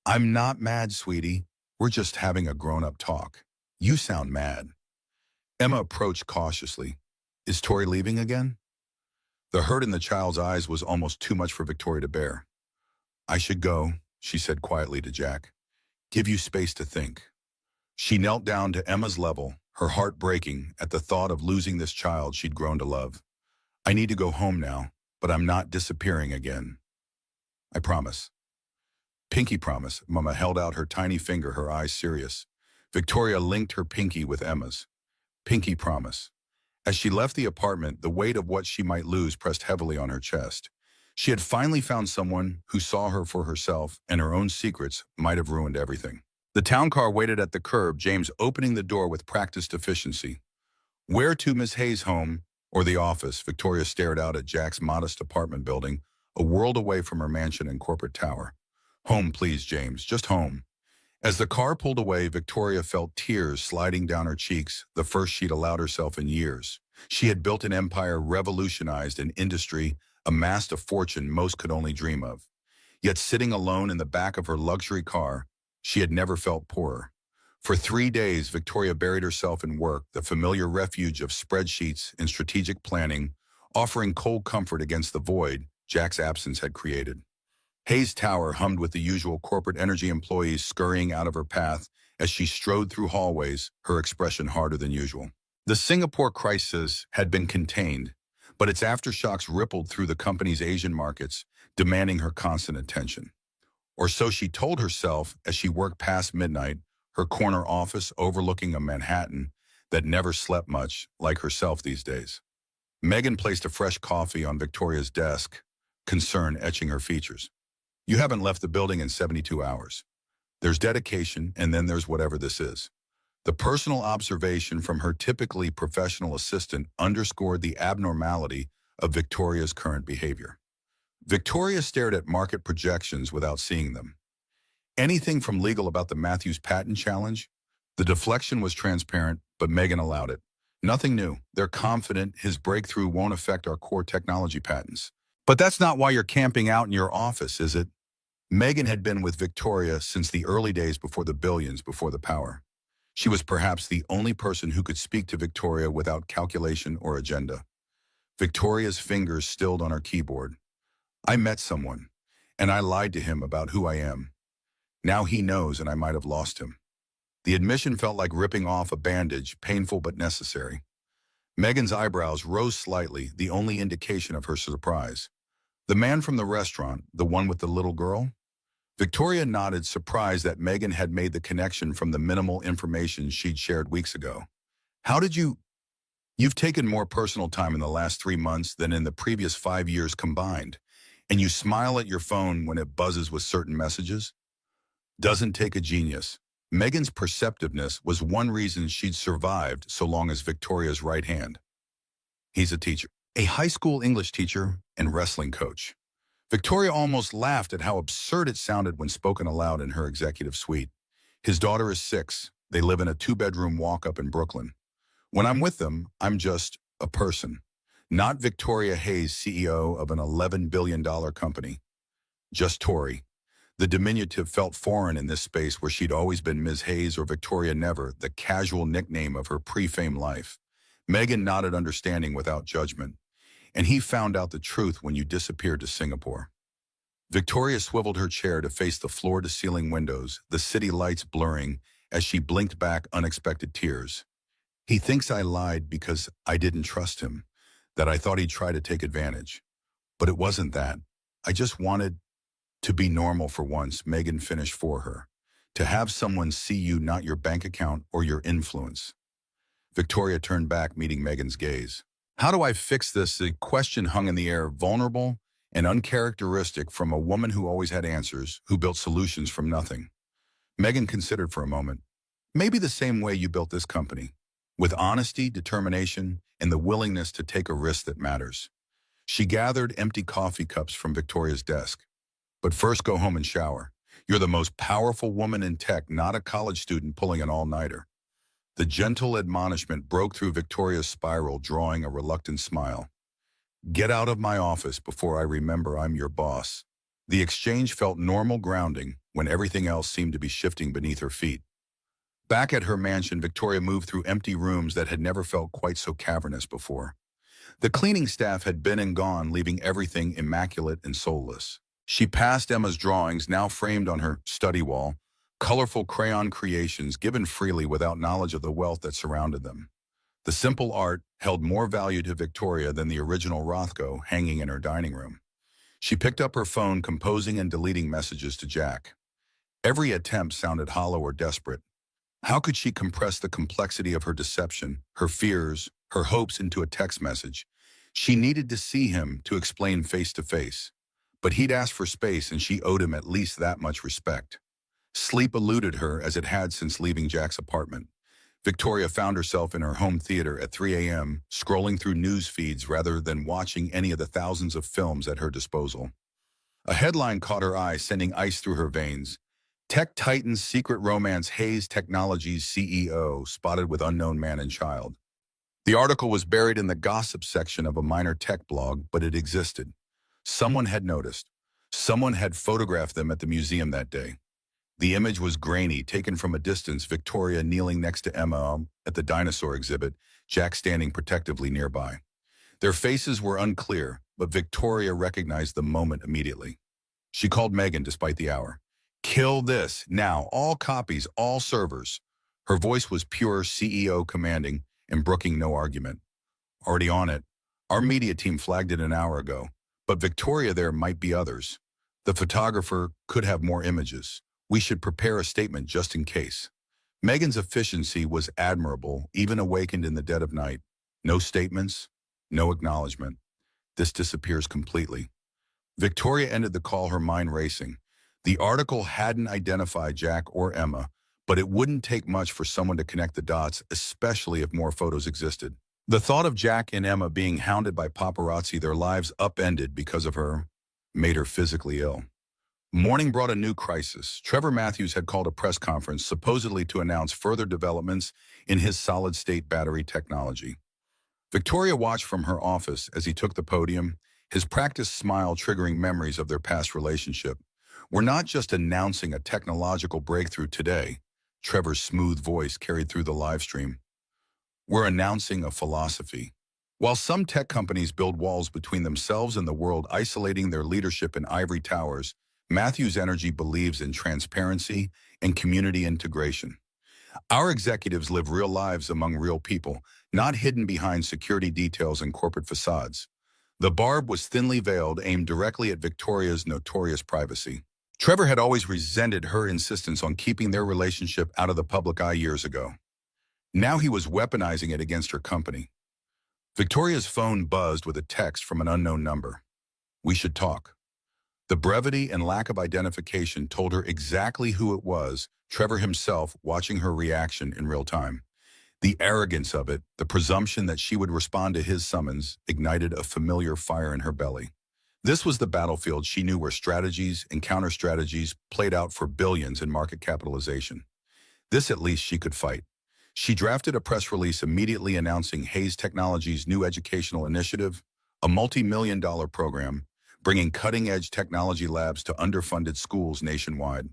I'm not mad, sweetie. We're just having a grown-up talk. You sound mad. Emma approached cautiously. Is Tori leaving again? The hurt in the child's eyes was almost too much for Victoria to bear. I should go, she said quietly to Jack. Give you space to think. She knelt down to Emma's level, her heart breaking at the thought of losing this child she'd grown to love. I need to go home now, but I'm not disappearing again. I promise. Pinky promise. Mama held out her tiny finger, her eyes serious. Victoria linked her pinky with Emma's. Pinky promise. As she left the apartment, the weight of what she might lose pressed heavily on her chest. She had finally found someone who saw her for herself, and her own secrets might have ruined everything. The town car waited at the curb, James opening the door with practiced efficiency. Where to, Miss Hayes' home or the office? Victoria stared out at Jack's modest apartment building, a world away from her mansion and corporate tower. Home, please, James, just home. As the car pulled away, Victoria felt tears sliding down her cheeks, the first she'd allowed herself in years. She had built an empire, revolutionized an industry, amassed a fortune most could only dream of. Yet sitting alone in the back of her luxury car, she had never felt poorer. For 3 days, Victoria buried herself in work, the familiar refuge of spreadsheets and strategic planning, offering cold comfort against the void Jack's absence had created. Hayes Tower hummed with the usual corporate energy employees scurrying out of her path as she strode through hallways, her expression harder than usual. The Singapore crisis had been contained, but its aftershocks rippled through the company's Asian markets, demanding her constant attention. Or so she told herself as she worked past midnight, her corner office overlooking a Manhattan that never slept much, like herself these days. Megan placed a fresh coffee on Victoria's desk, concern etching her features. You haven't left the building in 72 hours. There's dedication, and then there's whatever this is. The personal observation from her typically professional assistant underscored the abnormality of Victoria's current behavior. Victoria stared at market projections without seeing them. Anything from legal about the Matthews patent challenge? The deflection was transparent, but Megan allowed it. Nothing new. They're confident his breakthrough won't affect our core technology patents. But that's not why you're camping out in your office, is it? Megan had been with Victoria since the early days before the billions, before the power. She was perhaps the only person who could speak to Victoria without calculation or agenda. Victoria's fingers stilled on her keyboard. I met someone, and I lied to him about who I am. Now he knows, and I might have lost him. The admission felt like ripping off a bandage, painful but necessary. Megan's eyebrows rose slightly, the only indication of her surprise. The man from the restaurant, the one with the little girl? Victoria nodded, surprised that Megan had made the connection from the minimal information she'd shared weeks ago. How did you... You've taken more personal time in the last 3 months than in the previous 5 years combined, and you smile at your phone when it buzzes with certain messages? Doesn't take a genius. Megan's perceptiveness was one reason she'd survived so long as Victoria's right hand. He's a teacher, a high school English teacher and wrestling coach. Victoria almost laughed at how absurd it sounded when spoken aloud in her executive suite. His daughter is 6. They live in a 2-bedroom walk-up in Brooklyn. When I'm with them, I'm just a person, not Victoria Hayes, CEO of an $11 billion company. Just Tori. The diminutive felt foreign in this space where she'd always been Ms. Hayes or Victoria Never, the casual nickname of her pre-fame life. Megan nodded understanding without judgment. And he found out the truth when you disappeared to Singapore. Victoria swiveled her chair to face the floor-to-ceiling windows, the city lights blurring as she blinked back unexpected tears. He thinks I lied because I didn't trust him, that I thought he'd try to take advantage. But it wasn't that. I just wanted to be normal for once, Megan finished for her. To have someone see you, not your bank account or your influence. Victoria turned back, meeting Megan's gaze. How do I fix this? The question hung in the air, vulnerable and uncharacteristic from a woman who always had answers, who built solutions from nothing. Megan considered for a moment. Maybe the same way you built this company, with honesty, determination, and the willingness to take a risk that matters. She gathered empty coffee cups from Victoria's desk. But first, go home and shower. You're the most powerful woman in tech, not a college student pulling an all-nighter. The gentle admonishment broke through Victoria's spiral, drawing a reluctant smile. Get out of my office before I remember I'm your boss. The exchange felt normal, grounding, when everything else seemed to be shifting beneath her feet. Back at her mansion, Victoria moved through empty rooms that had never felt quite so cavernous before. The cleaning staff had been and gone, leaving everything immaculate and soulless. She passed Emma's drawings, now framed on her study wall, colorful crayon creations given freely without knowledge of the wealth that surrounded them. The simple art held more value to Victoria than the original Rothko hanging in her dining room. She picked up her phone, composing and deleting messages to Jack. Every attempt sounded hollow or desperate. How could she compress the complexity of her deception, her fears, her hopes into a text message? She needed to see him to explain face to face. But he'd asked for space, and she owed him at least that much respect. Sleep eluded her as it had since leaving Jack's apartment. Victoria found herself in her home theater at 3 a.m., scrolling through news feeds rather than watching any of the thousands of films at her disposal. A headline caught her eye, sending ice through her veins. Tech Titan's secret romance, Hayes Technologies CEO spotted with unknown man and child. The article was buried in the gossip section of a minor tech blog, but it existed. Someone had noticed. Someone had photographed them at the museum that day. The image was grainy, taken from a distance, Victoria kneeling next to Emma at the dinosaur exhibit, Jack standing protectively nearby. Their faces were unclear, but Victoria recognized the moment immediately. She called Megan despite the hour. Kill this, now, all copies, all servers. Her voice was pure CEO commanding and brooking no argument. Already on it. Our media team flagged it an hour ago. But Victoria, there might be others. The photographer could have more images. We should prepare a statement just in case. Megan's efficiency was admirable, even awakened in the dead of night. No statements, no acknowledgement. This disappears completely. Victoria ended the call, her mind racing. The article hadn't identified Jack or Emma, but it wouldn't take much for someone to connect the dots, especially if more photos existed. The thought of Jack and Emma being hounded by paparazzi, their lives upended because of her, made her physically ill. Morning brought a new crisis. Trevor Matthews had called a press conference supposedly to announce further developments in his solid-state battery technology. Victoria watched from her office as he took the podium, his practiced smile triggering memories of their past relationship. "We're not just announcing a technological breakthrough today," Trevor's smooth voice carried through the live stream. "We're announcing a philosophy." While some tech companies build walls between themselves and the world, isolating their leadership in ivory towers, Matthews Energy believes in transparency and community integration. "Our executives live real lives among real people, not hidden behind security details and corporate facades." The barb was thinly veiled, aimed directly at Victoria's notorious privacy. Trevor had always resented her insistence on keeping their relationship out of the public eye years ago. Now he was weaponizing it against her company. Victoria's phone buzzed with a text from an unknown number. "We should talk." The brevity and lack of identification told her exactly who it was, Trevor himself, watching her reaction in real time. The arrogance of it, the presumption that she would respond to his summons, ignited a familiar fire in her belly. This was the battlefield she knew, where strategies and counter-strategies played out for billions in market capitalization. This at least she could fight. She drafted a press release immediately announcing Hayes Technologies' new educational initiative, a multi-million-dollar program, bringing cutting-edge technology labs to underfunded schools nationwide.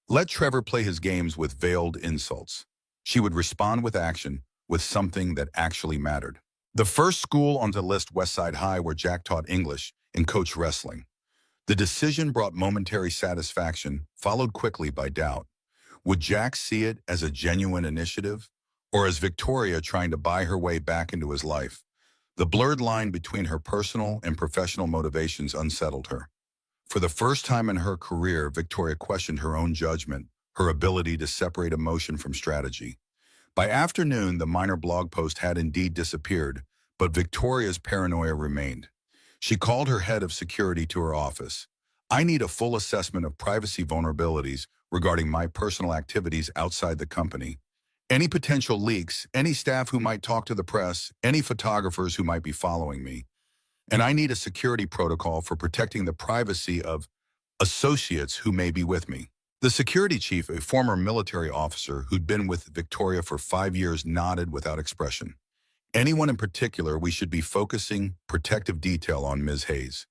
Let Trevor play his games with veiled insults. She would respond with action, with something that actually mattered. The first school on the list, Westside High, where Jack taught English and coached wrestling. The decision brought momentary satisfaction, followed quickly by doubt. Would Jack see it as a genuine initiative, or as Victoria trying to buy her way back into his life? The blurred line between her personal and professional motivations unsettled her. For the first time in her career, Victoria questioned her own judgment, her ability to separate emotion from strategy. By afternoon, the minor blog post had indeed disappeared, but Victoria's paranoia remained. She called her head of security to her office. "I need a full assessment of privacy vulnerabilities regarding my personal activities outside the company. Any potential leaks, any staff who might talk to the press, any photographers who might be following me. And I need a security protocol for protecting the privacy of associates who may be with me." The security chief, a former military officer who'd been with Victoria for 5 years, nodded without expression. "Anyone in particular we should be focusing protective detail on, Ms. Hayes?"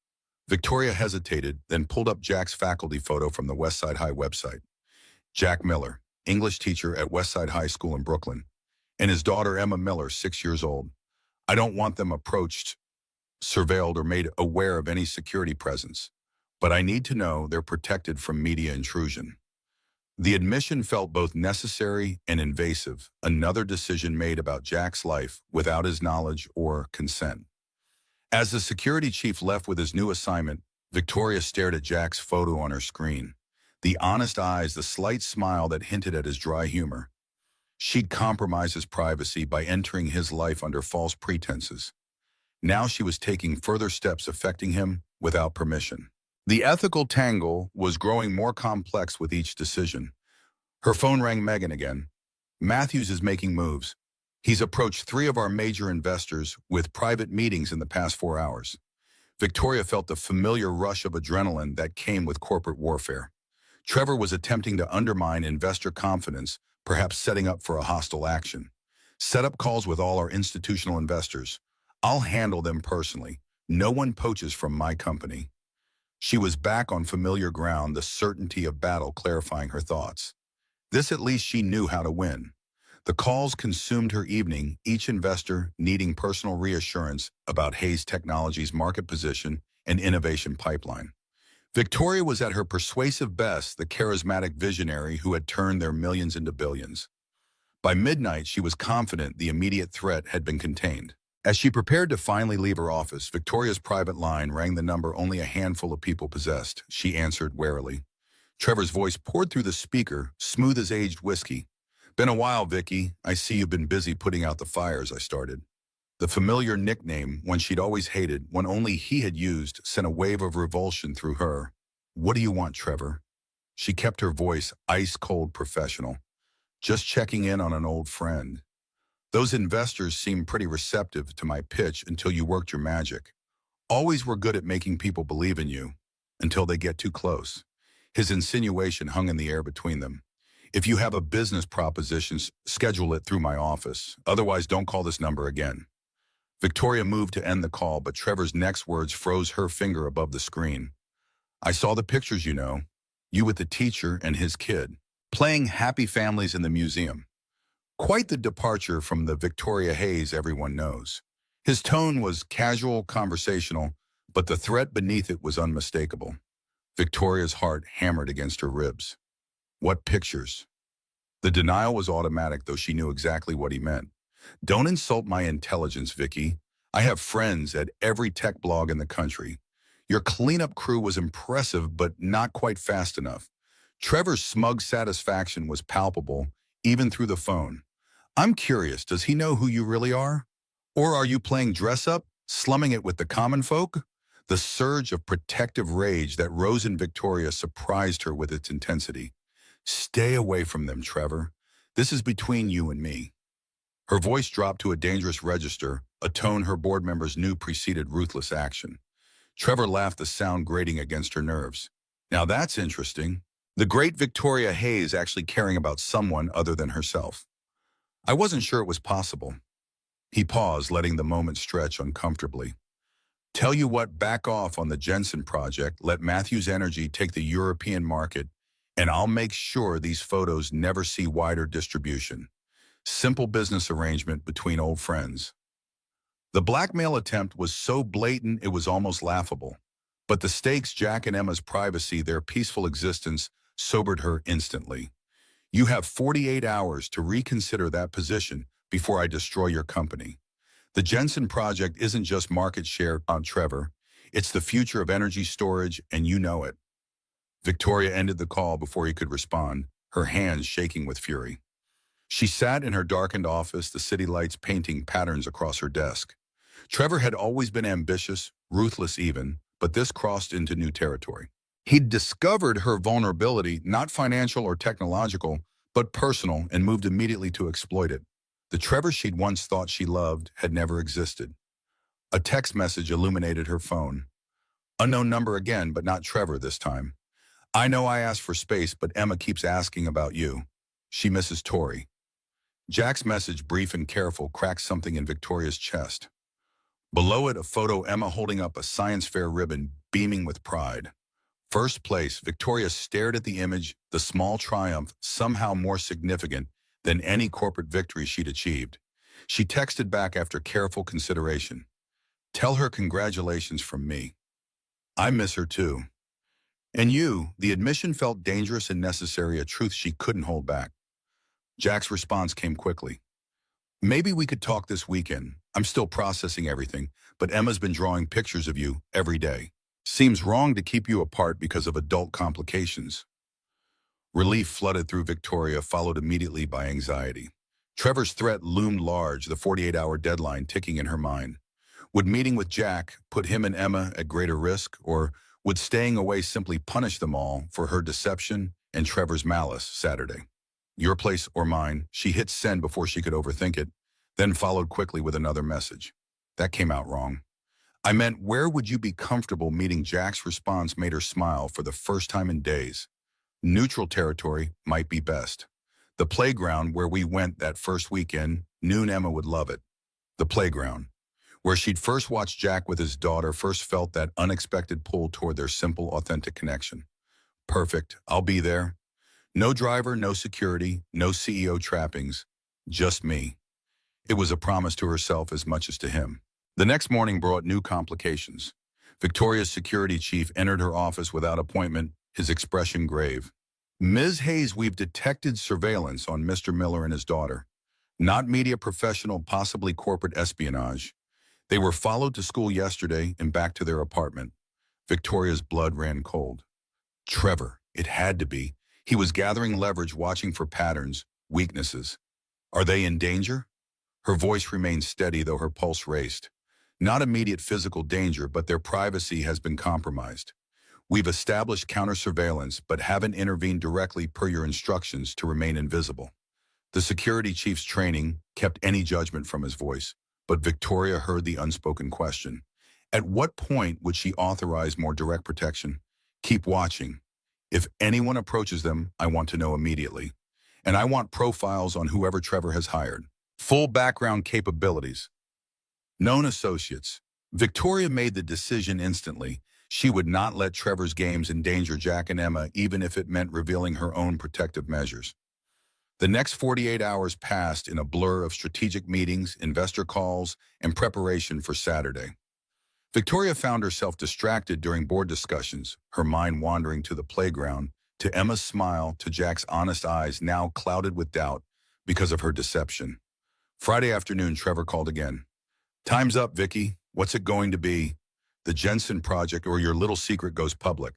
Victoria hesitated, then pulled up Jack's faculty photo from the Westside High website. Jack Miller, English teacher at Westside High School in Brooklyn, and his daughter Emma Miller, 6 years old. "I don't want them approached, surveilled, or made aware of any security presence, but I need to know they're protected from media intrusion." The admission felt both necessary and invasive, another decision made about Jack's life without his knowledge or consent. As the security chief left with his new assignment, Victoria stared at Jack's photo on her screen. The honest eyes, the slight smile that hinted at his dry humor. She'd compromised his privacy by entering his life under false pretenses. Now she was taking further steps affecting him without permission. The ethical tangle was growing more complex with each decision. Her phone rang. Megan again. "Matthews is making moves. He's approached 3 of our major investors with private meetings in the past 4 hours." Victoria felt the familiar rush of adrenaline that came with corporate warfare. Trevor was attempting to undermine investor confidence, perhaps setting up for a hostile action. "Set up calls with all our institutional investors. I'll handle them personally. No one poaches from my company." She was back on familiar ground, the certainty of battle clarifying her thoughts. This at least she knew how to win. The calls consumed her evening, each investor needing personal reassurance about Hayes Technologies' market position and innovation pipeline. Victoria was at her persuasive best, the charismatic visionary who had turned their millions into billions. By midnight, she was confident the immediate threat had been contained. As she prepared to finally leave her office, Victoria's private line rang, the number only a handful of people possessed. She answered warily. Trevor's voice poured through the speaker, smooth as aged whiskey. Been a while, Vicky. I see you've been busy putting out the fires, I started. The familiar nickname, one she'd always hated, one only he had used, sent a wave of revulsion through her. What do you want, Trevor? She kept her voice ice-cold professional. Just checking in on an old friend. Those investors seemed pretty receptive to my pitch until you worked your magic. Always were good at making people believe in you, until they get too close. His insinuation hung in the air between them. If you have a business proposition, schedule it through my office. Otherwise, don't call this number again. Victoria moved to end the call, but Trevor's next words froze her finger above the screen. I saw the pictures, you know. You with the teacher and his kid, playing happy families in the museum. Quite the departure from the Victoria Hayes everyone knows. His tone was casual, conversational, but the threat beneath it was unmistakable. Victoria's heart hammered against her ribs. What pictures? The denial was automatic, though she knew exactly what he meant. Don't insult my intelligence, Vicky. I have friends at every tech blog in the country. Your cleanup crew was impressive, but not quite fast enough. Trevor's smug satisfaction was palpable, even through the phone. I'm curious, does he know who you really are? Or are you playing dress-up, slumming it with the common folk? The surge of protective rage that rose in Victoria surprised her with its intensity. Stay away from them, Trevor. This is between you and me. Her voice dropped to a dangerous register, a tone her board members knew preceded ruthless action. Trevor laughed, the sound grating against her nerves. Now that's interesting. The great Victoria Hayes actually caring about someone other than herself. I wasn't sure it was possible. He paused, letting the moment stretch uncomfortably. Tell you what, back off on the Jensen project, let Matthew's Energy take the European market, and I'll make sure these photos never see wider distribution. Simple business arrangement between old friends. The blackmail attempt was so blatant it was almost laughable. But the stakes, Jack and Emma's privacy, their peaceful existence, sobered her instantly. You have 48 hours to reconsider that position before I destroy your company. The Jensen project isn't just market share, Trevor. It's the future of energy storage, and you know it. Victoria ended the call before he could respond, her hands shaking with fury. She sat in her darkened office, the city lights painting patterns across her desk. Trevor had always been ambitious, ruthless even, but this crossed into new territory. He'd discovered her vulnerability, not financial or technological, but personal, and moved immediately to exploit it. The Trevor she'd once thought she loved had never existed. A text message illuminated her phone. Unknown number again, but not Trevor this time. I know I asked for space, but Emma keeps asking about you. She misses Tori. Jack's message, brief and careful, cracked something in Victoria's chest. Below it, a photo, Emma holding up a science fair ribbon, beaming with pride. First place, Victoria stared at the image, the small triumph, somehow more significant than any corporate victory she'd achieved. She texted back after careful consideration. Tell her congratulations from me. I miss her too. And you, the admission felt dangerous and necessary, a truth she couldn't hold back. Jack's response came quickly. Maybe we could talk this weekend. I'm still processing everything, but Emma's been drawing pictures of you every day. Seems wrong to keep you apart because of adult complications. Relief flooded through Victoria, followed immediately by anxiety. Trevor's threat loomed large, the 48-hour deadline ticking in her mind. Would meeting with Jack put him and Emma at greater risk, or would staying away simply punish them all for her deception and Trevor's malice Saturday? Your place or mine, she hit send before she could overthink it, then followed quickly with another message. That came out wrong. I meant, where would you be comfortable meeting? Jack's response made her smile for the first time in days. Neutral territory might be best. The playground where we went that first weekend, knew Emma would love it. The playground, where she'd first watched Jack with his daughter, first felt that unexpected pull toward their simple, authentic connection. Perfect, I'll be there. No driver, no security, no CEO trappings, just me. It was a promise to herself as much as to him. The next morning brought new complications. Victoria's security chief entered her office without appointment, his expression grave. Ms. Hayes, we've detected surveillance on Mr. Miller and his daughter. Not media professional, possibly corporate espionage. They were followed to school yesterday and back to their apartment. Victoria's blood ran cold. Trevor, it had to be. He was gathering leverage, watching for patterns, Weaknesses. Are they in danger? Her voice remained steady though her pulse raced. Not immediate physical danger, but their privacy has been compromised. We've established counter-surveillance, but haven't intervened directly per your instructions to remain invisible. The security chief's training kept any judgment from his voice, but Victoria heard the unspoken question. At what point would she authorize more direct protection? Keep watching. If anyone approaches them, I want to know immediately. And I want profiles on whoever Trevor has hired. Full background capabilities. Known associates. Victoria made the decision instantly. She would not let Trevor's games endanger Jack and Emma, even if it meant revealing her own protective measures. The next 48 hours passed in a blur of strategic meetings, investor calls, and preparation for Saturday. Victoria found herself distracted during board discussions, her mind wandering to the playground, to Emma's smile, to Jack's honest eyes now clouded with doubt because of her deception. Friday afternoon, Trevor called again. Time's up, Vicky. What's it going to be? The Jensen project or your little secret goes public?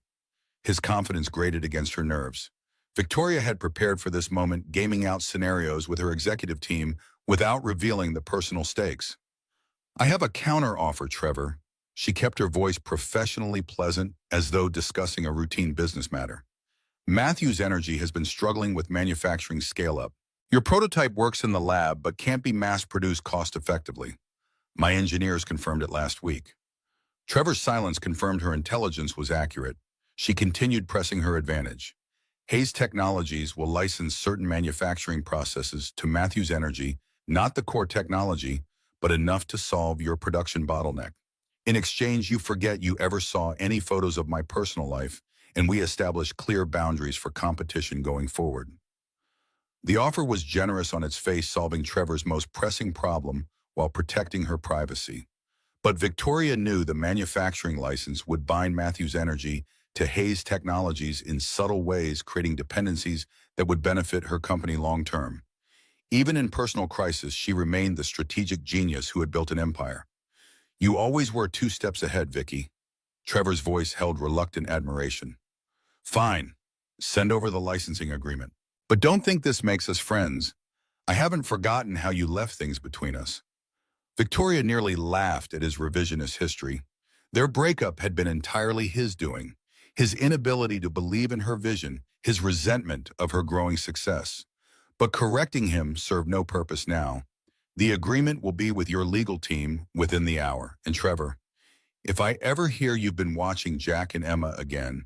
His confidence grated against her nerves. Victoria had prepared for this moment, gaming out scenarios with her executive team without revealing the personal stakes. I have a counter-offer, Trevor. She kept her voice professionally pleasant, as though discussing a routine business matter. Matthew's Energy has been struggling with manufacturing scale-up. Your prototype works in the lab but can't be mass-produced cost-effectively. My engineers confirmed it last week. Trevor's silence confirmed her intelligence was accurate. She continued pressing her advantage. Hayes Technologies will license certain manufacturing processes to Matthew's Energy, not the core technology, but enough to solve your production bottleneck. In exchange, you forget you ever saw any photos of my personal life, and we establish clear boundaries for competition going forward. The offer was generous on its face, solving Trevor's most pressing problem while protecting her privacy. But Victoria knew the manufacturing license would bind Matthew's Energy to Hayes Technologies in subtle ways, creating dependencies that would benefit her company long-term. Even in personal crisis, she remained the strategic genius who had built an empire. You always were 2 steps ahead, Vicky. Trevor's voice held reluctant admiration. Fine. Send over the licensing agreement. But don't think this makes us friends. I haven't forgotten how you left things between us. Victoria nearly laughed at his revisionist history. Their breakup had been entirely his doing. His inability to believe in her vision, his resentment of her growing success. But correcting him served no purpose now. The agreement will be with your legal team within the hour. And Trevor, if I ever hear you've been watching Jack and Emma again,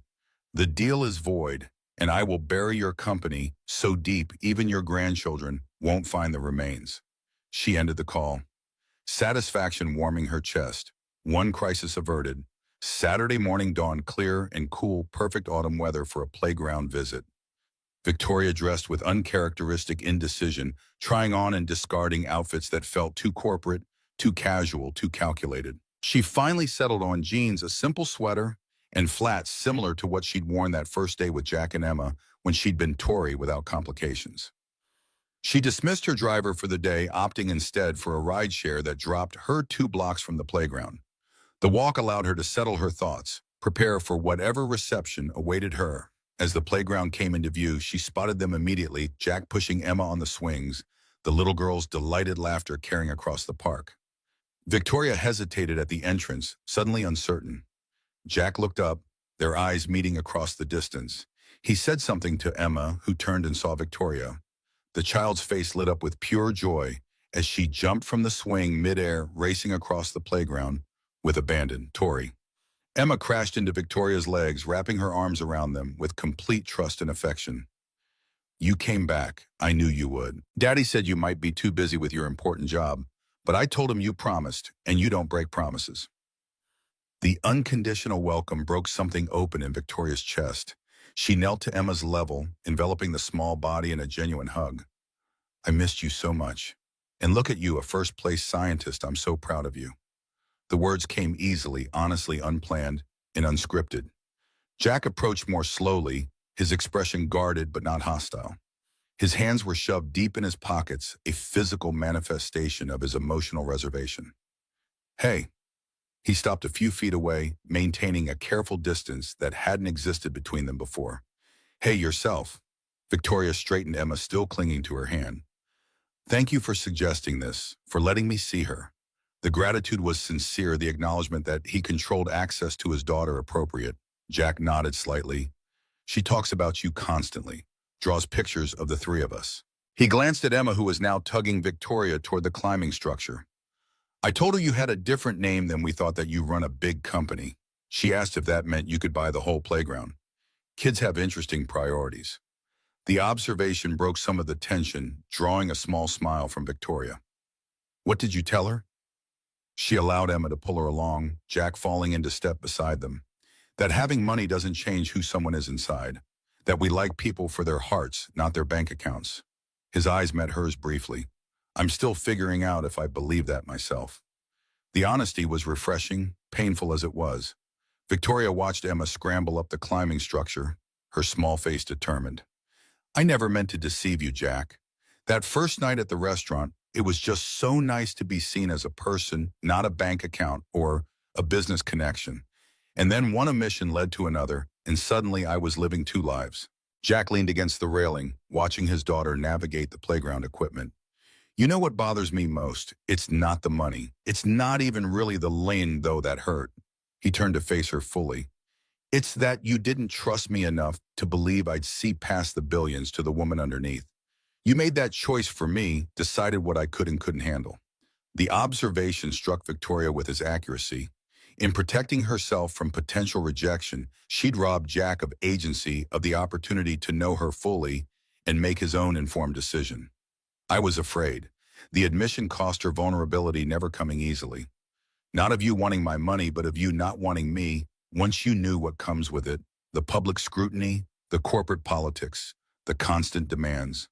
the deal is void, and I will bury your company so deep even your grandchildren won't find the remains. She ended the call. Satisfaction warming her chest. One crisis averted. Saturday morning dawned clear and cool, perfect autumn weather for a playground visit. Victoria dressed with uncharacteristic indecision, trying on and discarding outfits that felt too corporate, too casual, too calculated. She finally settled on jeans, a simple sweater, and flats similar to what she'd worn that first day with Jack and Emma when she'd been Tory without complications. She dismissed her driver for the day, opting instead for a rideshare that dropped her 2 blocks from the playground. The walk allowed her to settle her thoughts, prepare for whatever reception awaited her. As the playground came into view, she spotted them immediately, Jack pushing Emma on the swings, the little girl's delighted laughter carrying across the park. Victoria hesitated at the entrance, suddenly uncertain. Jack looked up, their eyes meeting across the distance. He said something to Emma, who turned and saw Victoria. The child's face lit up with pure joy as she jumped from the swing midair, racing across the playground with abandon. Tory. Emma crashed into Victoria's legs, wrapping her arms around them with complete trust and affection. You came back. I knew you would. Daddy said you might be too busy with your important job, but I told him you promised, and you don't break promises. The unconditional welcome broke something open in Victoria's chest. She knelt to Emma's level, enveloping the small body in a genuine hug. I missed you so much. And look at you, a first-place scientist. I'm so proud of you. The words came easily, honestly, unplanned, and unscripted. Jack approached more slowly, his expression guarded but not hostile. His hands were shoved deep in his pockets, a physical manifestation of his emotional reservation. Hey. He stopped a few feet away, maintaining a careful distance that hadn't existed between them before. Hey, yourself. Victoria straightened Emma, still clinging to her hand. Thank you for suggesting this, for letting me see her. The gratitude was sincere, the acknowledgement that he controlled access to his daughter appropriate. Jack nodded slightly. She talks about you constantly, draws pictures of the three of us. He glanced at Emma, who was now tugging Victoria toward the climbing structure. I told her you had a different name than we thought, that you run a big company. She asked if that meant you could buy the whole playground. Kids have interesting priorities. The observation broke some of the tension, drawing a small smile from Victoria. What did you tell her? She allowed Emma to pull her along, Jack falling into step beside them. That having money doesn't change who someone is inside. That we like people for their hearts, not their bank accounts. His eyes met hers briefly. I'm still figuring out if I believe that myself. The honesty was refreshing, painful as it was. Victoria watched Emma scramble up the climbing structure, her small face determined. I never meant to deceive you, Jack. That first night at the restaurant, it was just so nice to be seen as a person, not a bank account or a business connection. And then one omission led to another, and suddenly I was living two lives. Jack leaned against the railing, watching his daughter navigate the playground equipment. You know what bothers me most? It's not the money. It's not even really the lane, though, that hurt. He turned to face her fully. It's that you didn't trust me enough to believe I'd see past the billions to the woman underneath. You made that choice for me, decided what I could and couldn't handle. The observation struck Victoria with his accuracy. In protecting herself from potential rejection, she'd robbed Jack of agency, of the opportunity to know her fully and make his own informed decision. I was afraid. The admission cost her vulnerability, never coming easily. Not of you wanting my money, but of you not wanting me, once you knew what comes with it, the public scrutiny, the corporate politics, the constant demands.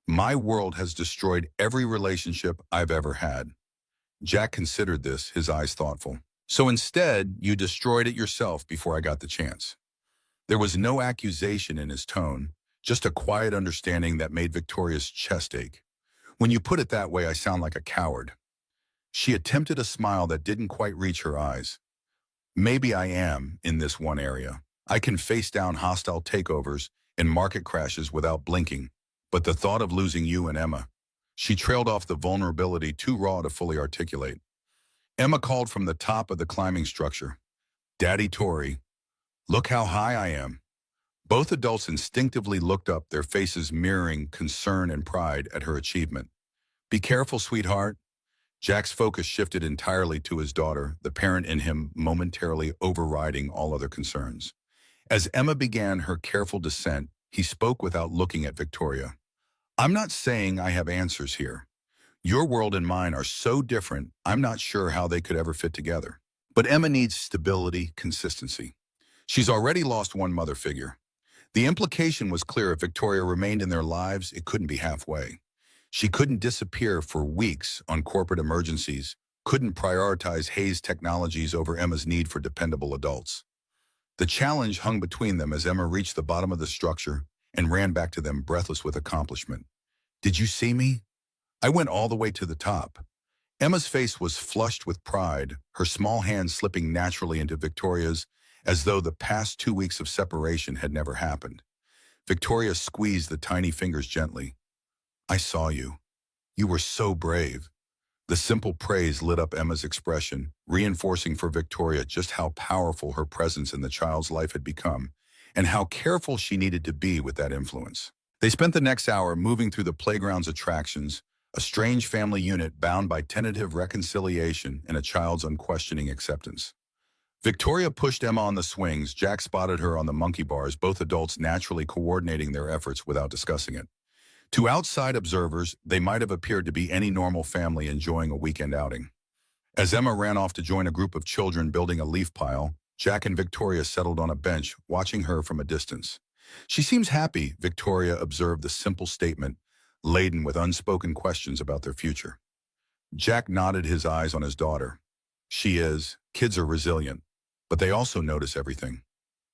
My world has destroyed every relationship I've ever had. Jack considered this, his eyes thoughtful. So instead, you destroyed it yourself before I got the chance. There was no accusation in his tone, just a quiet understanding that made Victoria's chest ache. When you put it that way, I sound like a coward. She attempted a smile that didn't quite reach her eyes. Maybe I am in this one area. I can face down hostile takeovers and market crashes without blinking. But the thought of losing you and Emma, she trailed off, the vulnerability too raw to fully articulate. Emma called from the top of the climbing structure. Daddy Tori, look how high I am. Both adults instinctively looked up, their faces mirroring concern and pride at her achievement. Be careful, sweetheart. Jack's focus shifted entirely to his daughter, the parent in him momentarily overriding all other concerns. As Emma began her careful descent, he spoke without looking at Victoria. I'm not saying I have answers here. Your world and mine are so different, I'm not sure how they could ever fit together. But Emma needs stability, consistency. She's already lost one mother figure. The implication was clear: if Victoria remained in their lives, it couldn't be halfway. She couldn't disappear for weeks on corporate emergencies, couldn't prioritize Hayes Technologies over Emma's need for dependable adults. The challenge hung between them as Emma reached the bottom of the structure and ran back to them, breathless with accomplishment. Did you see me? I went all the way to the top. Emma's face was flushed with pride, her small hand slipping naturally into Victoria's, as though the past 2 weeks of separation had never happened. Victoria squeezed the tiny fingers gently. I saw you. You were so brave. The simple praise lit up Emma's expression, reinforcing for Victoria just how powerful her presence in the child's life had become, and how careful she needed to be with that influence. They spent the next hour moving through the playground's attractions, a strange family unit bound by tentative reconciliation and a child's unquestioning acceptance. Victoria pushed Emma on the swings. Jack spotted her on the monkey bars, both adults naturally coordinating their efforts without discussing it. To outside observers, they might have appeared to be any normal family enjoying a weekend outing. As Emma ran off to join a group of children building a leaf pile, Jack and Victoria settled on a bench, watching her from a distance. She seems happy, Victoria observed, the simple statement, laden with unspoken questions about their future. Jack nodded, his eyes on his daughter. She is. Kids are resilient, but they also notice everything.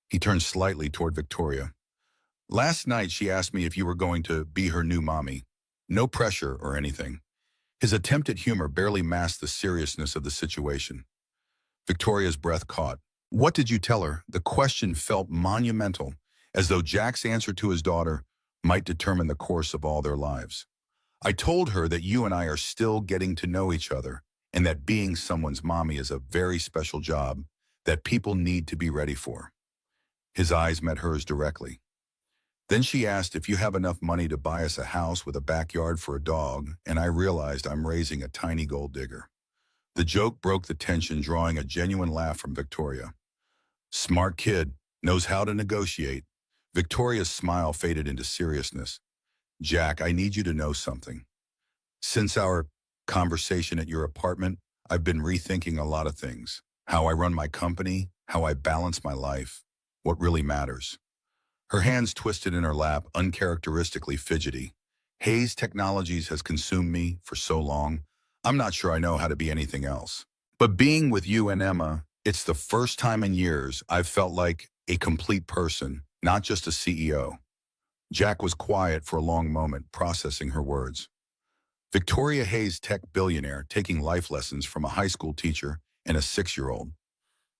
He turned slightly toward Victoria. Last night she asked me if you were going to be her new mommy. No pressure or anything. His attempt at humor barely masked the seriousness of the situation. Victoria's breath caught. What did you tell her? The question felt monumental, as though Jack's answer to his daughter might determine the course of all their lives. I told her that you and I are still getting to know each other and that being someone's mommy is a very special job that people need to be ready for. His eyes met hers directly. Then she asked if you have enough money to buy us a house with a backyard for a dog, and I realized I'm raising a tiny gold digger. The joke broke the tension, drawing a genuine laugh from Victoria. Smart kid, knows how to negotiate. Victoria's smile faded into seriousness. Jack, I need you to know something. Since our conversation at your apartment, I've been rethinking a lot of things. How I run my company, how I balance my life, what really matters. Her hands twisted in her lap, uncharacteristically fidgety. Hayes Technologies has consumed me for so long, I'm not sure I know how to be anything else. But being with you and Emma, it's the first time in years I've felt like a complete person, not just a CEO. Jack was quiet for a long moment, processing her words. Victoria Hayes, tech billionaire, taking life lessons from a high school teacher and a 6-year-old.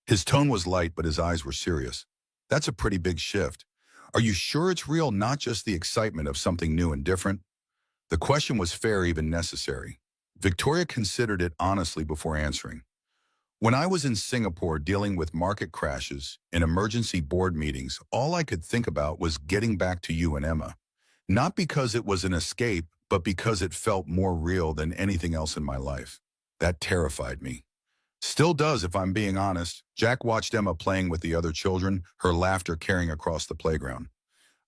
His tone was light, but his eyes were serious. That's a pretty big shift. Are you sure it's real, not just the excitement of something new and different? The question was fair, even necessary. Victoria considered it honestly before answering. When I was in Singapore dealing with market crashes and emergency board meetings, all I could think about was getting back to you and Emma. Not because it was an escape, but because it felt more real than anything else in my life. That terrified me. Still does, if I'm being honest. Jack watched Emma playing with the other children, her laughter carrying across the playground.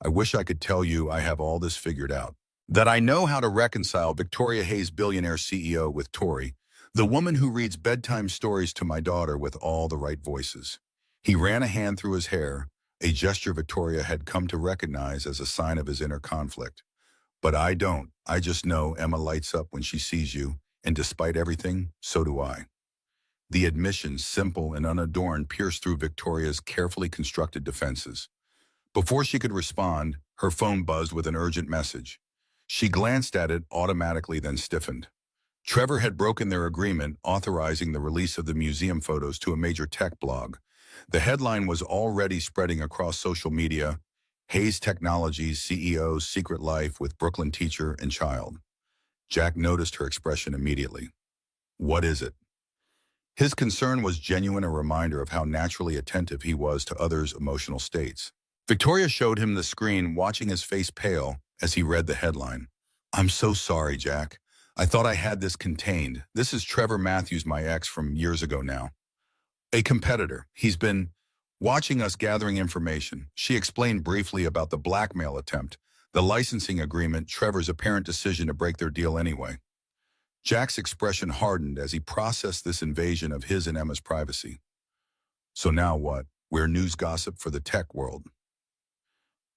I wish I could tell you I have all this figured out. That I know how to reconcile Victoria Hayes, billionaire CEO, with Tori, the woman who reads bedtime stories to my daughter with all the right voices. He ran a hand through his hair, a gesture Victoria had come to recognize as a sign of his inner conflict. But I don't. I just know Emma lights up when she sees you, and despite everything, so do I. The admission, simple and unadorned, pierced through Victoria's carefully constructed defenses. Before she could respond, her phone buzzed with an urgent message. She glanced at it automatically, then stiffened. Trevor had broken their agreement, authorizing the release of the museum photos to a major tech blog. The headline was already spreading across social media: Hayes Technologies CEO's secret life with Brooklyn teacher and child. Jack noticed her expression immediately. What is it? His concern was genuine, a reminder of how naturally attentive he was to others' emotional states. Victoria showed him the screen, watching his face pale as he read the headline. I'm so sorry, Jack. I thought I had this contained. This is Trevor Matthews, my ex from years ago now. A competitor. He's been watching us gathering information. She explained briefly about the blackmail attempt, the licensing agreement, Trevor's apparent decision to break their deal anyway. Jack's expression hardened as he processed this invasion of his and Emma's privacy. So now what? We're news gossip for the tech world.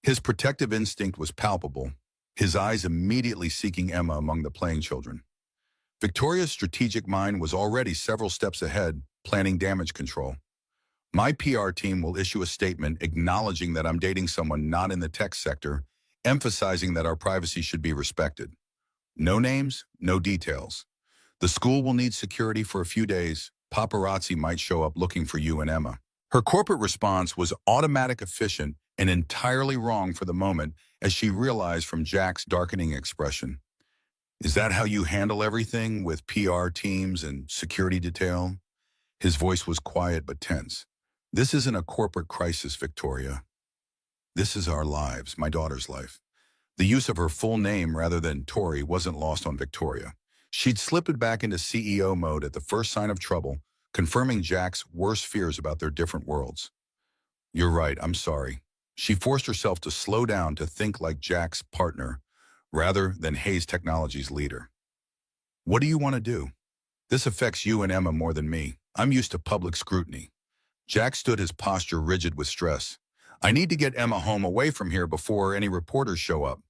His protective instinct was palpable, his eyes immediately seeking Emma among the playing children. Victoria's strategic mind was already several steps ahead, planning damage control. My PR team will issue a statement acknowledging that I'm dating someone not in the tech sector, emphasizing that our privacy should be respected. No names, no details. The school will need security for a few days. Paparazzi might show up looking for you and Emma. Her corporate response was automatic, efficient, and entirely wrong for the moment as she realized from Jack's darkening expression. Is that how you handle everything with PR teams and security detail? His voice was quiet but tense. This isn't a corporate crisis, Victoria. This is our lives, my daughter's life. The use of her full name rather than Tori wasn't lost on Victoria. She'd slipped back into CEO mode at the first sign of trouble, confirming Jack's worst fears about their different worlds. You're right, I'm sorry. She forced herself to slow down, to think like Jack's partner, rather than Hayes Technologies' leader. What do you want to do? This affects you and Emma more than me. I'm used to public scrutiny. Jack stood, his posture rigid with stress. I need to get Emma home, away from here, before any reporters show up.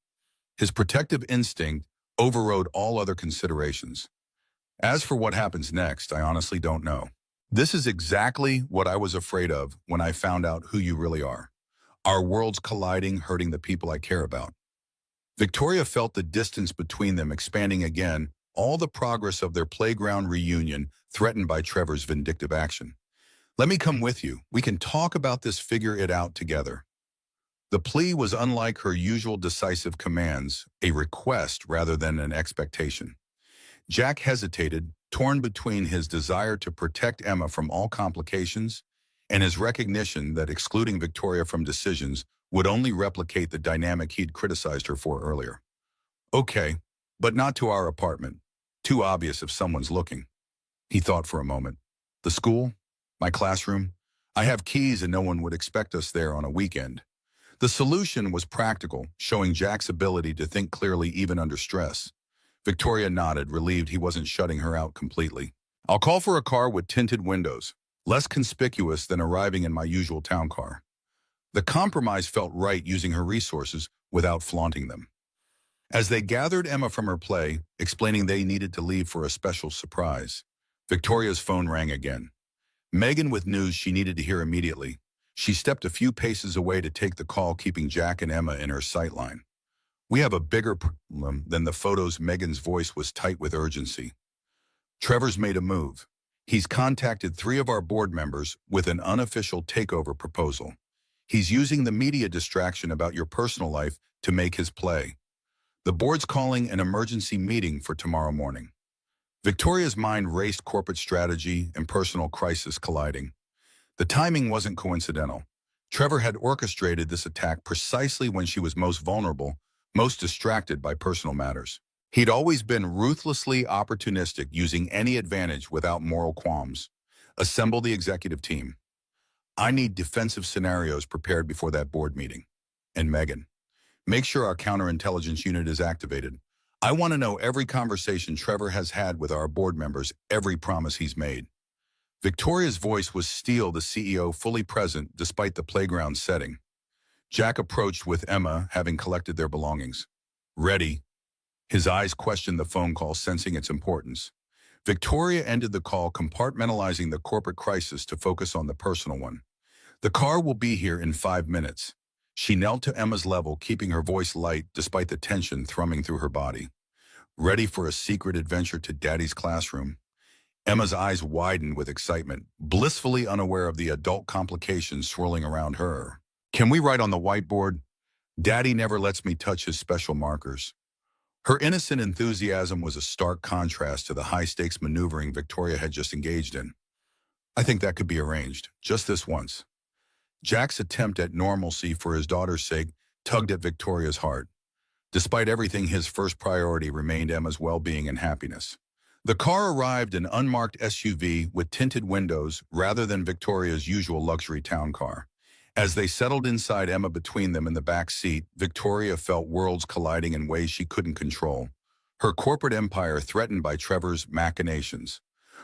His protective instinct overrode all other considerations. As for what happens next, I honestly don't know. This is exactly what I was afraid of when I found out who you really are. Our worlds colliding, hurting the people I care about. Victoria felt the distance between them expanding again, all the progress of their playground reunion threatened by Trevor's vindictive action. Let me come with you. We can talk about this, figure it out together. The plea was unlike her usual decisive commands, a request rather than an expectation. Jack hesitated, torn between his desire to protect Emma from all complications and his recognition that excluding Victoria from decisions would only replicate the dynamic he'd criticized her for earlier. Okay, but not to our apartment. Too obvious if someone's looking. He thought for a moment. The school? My classroom? I have keys and no one would expect us there on a weekend. The solution was practical, showing Jack's ability to think clearly even under stress. Victoria nodded, relieved he wasn't shutting her out completely. I'll call for a car with tinted windows, less conspicuous than arriving in my usual town car. The compromise felt right, using her resources without flaunting them. As they gathered Emma from her play, explaining they needed to leave for a special surprise, Victoria's phone rang again. Megan with news she needed to hear immediately. She stepped a few paces away to take the call, keeping Jack and Emma in her sightline. We have a bigger problem than the photos. Megan's voice was tight with urgency. Trevor's made a move. He's contacted 3 of our board members with an unofficial takeover proposal. He's using the media distraction about your personal life to make his play. The board's calling an emergency meeting for tomorrow morning. Victoria's mind raced, corporate strategy and personal crisis colliding. The timing wasn't coincidental. Trevor had orchestrated this attack precisely when she was most vulnerable, most distracted by personal matters. He'd always been ruthlessly opportunistic, using any advantage without moral qualms. Assemble the executive team. I need defensive scenarios prepared before that board meeting. And Megan, make sure our counterintelligence unit is activated. I want to know every conversation Trevor has had with our board members, every promise he's made. Victoria's voice was steel, the CEO fully present despite the playground setting. Jack approached with Emma, having collected their belongings. Ready? His eyes questioned the phone call, sensing its importance. Victoria ended the call, compartmentalizing the corporate crisis to focus on the personal one. The car will be here in 5 minutes. She knelt to Emma's level, keeping her voice light despite the tension thrumming through her body. Ready for a secret adventure to Daddy's classroom? Emma's eyes widened with excitement, blissfully unaware of the adult complications swirling around her. Can we write on the whiteboard? Daddy never lets me touch his special markers. Her innocent enthusiasm was a stark contrast to the high-stakes maneuvering Victoria had just engaged in. I think that could be arranged, just this once. Jack's attempt at normalcy for his daughter's sake tugged at Victoria's heart. Despite everything, his first priority remained Emma's well-being and happiness. The car arrived, an unmarked SUV with tinted windows rather than Victoria's usual luxury town car. As they settled inside, Emma between them in the back seat, Victoria felt worlds colliding in ways she couldn't control. Her corporate empire threatened by Trevor's machinations.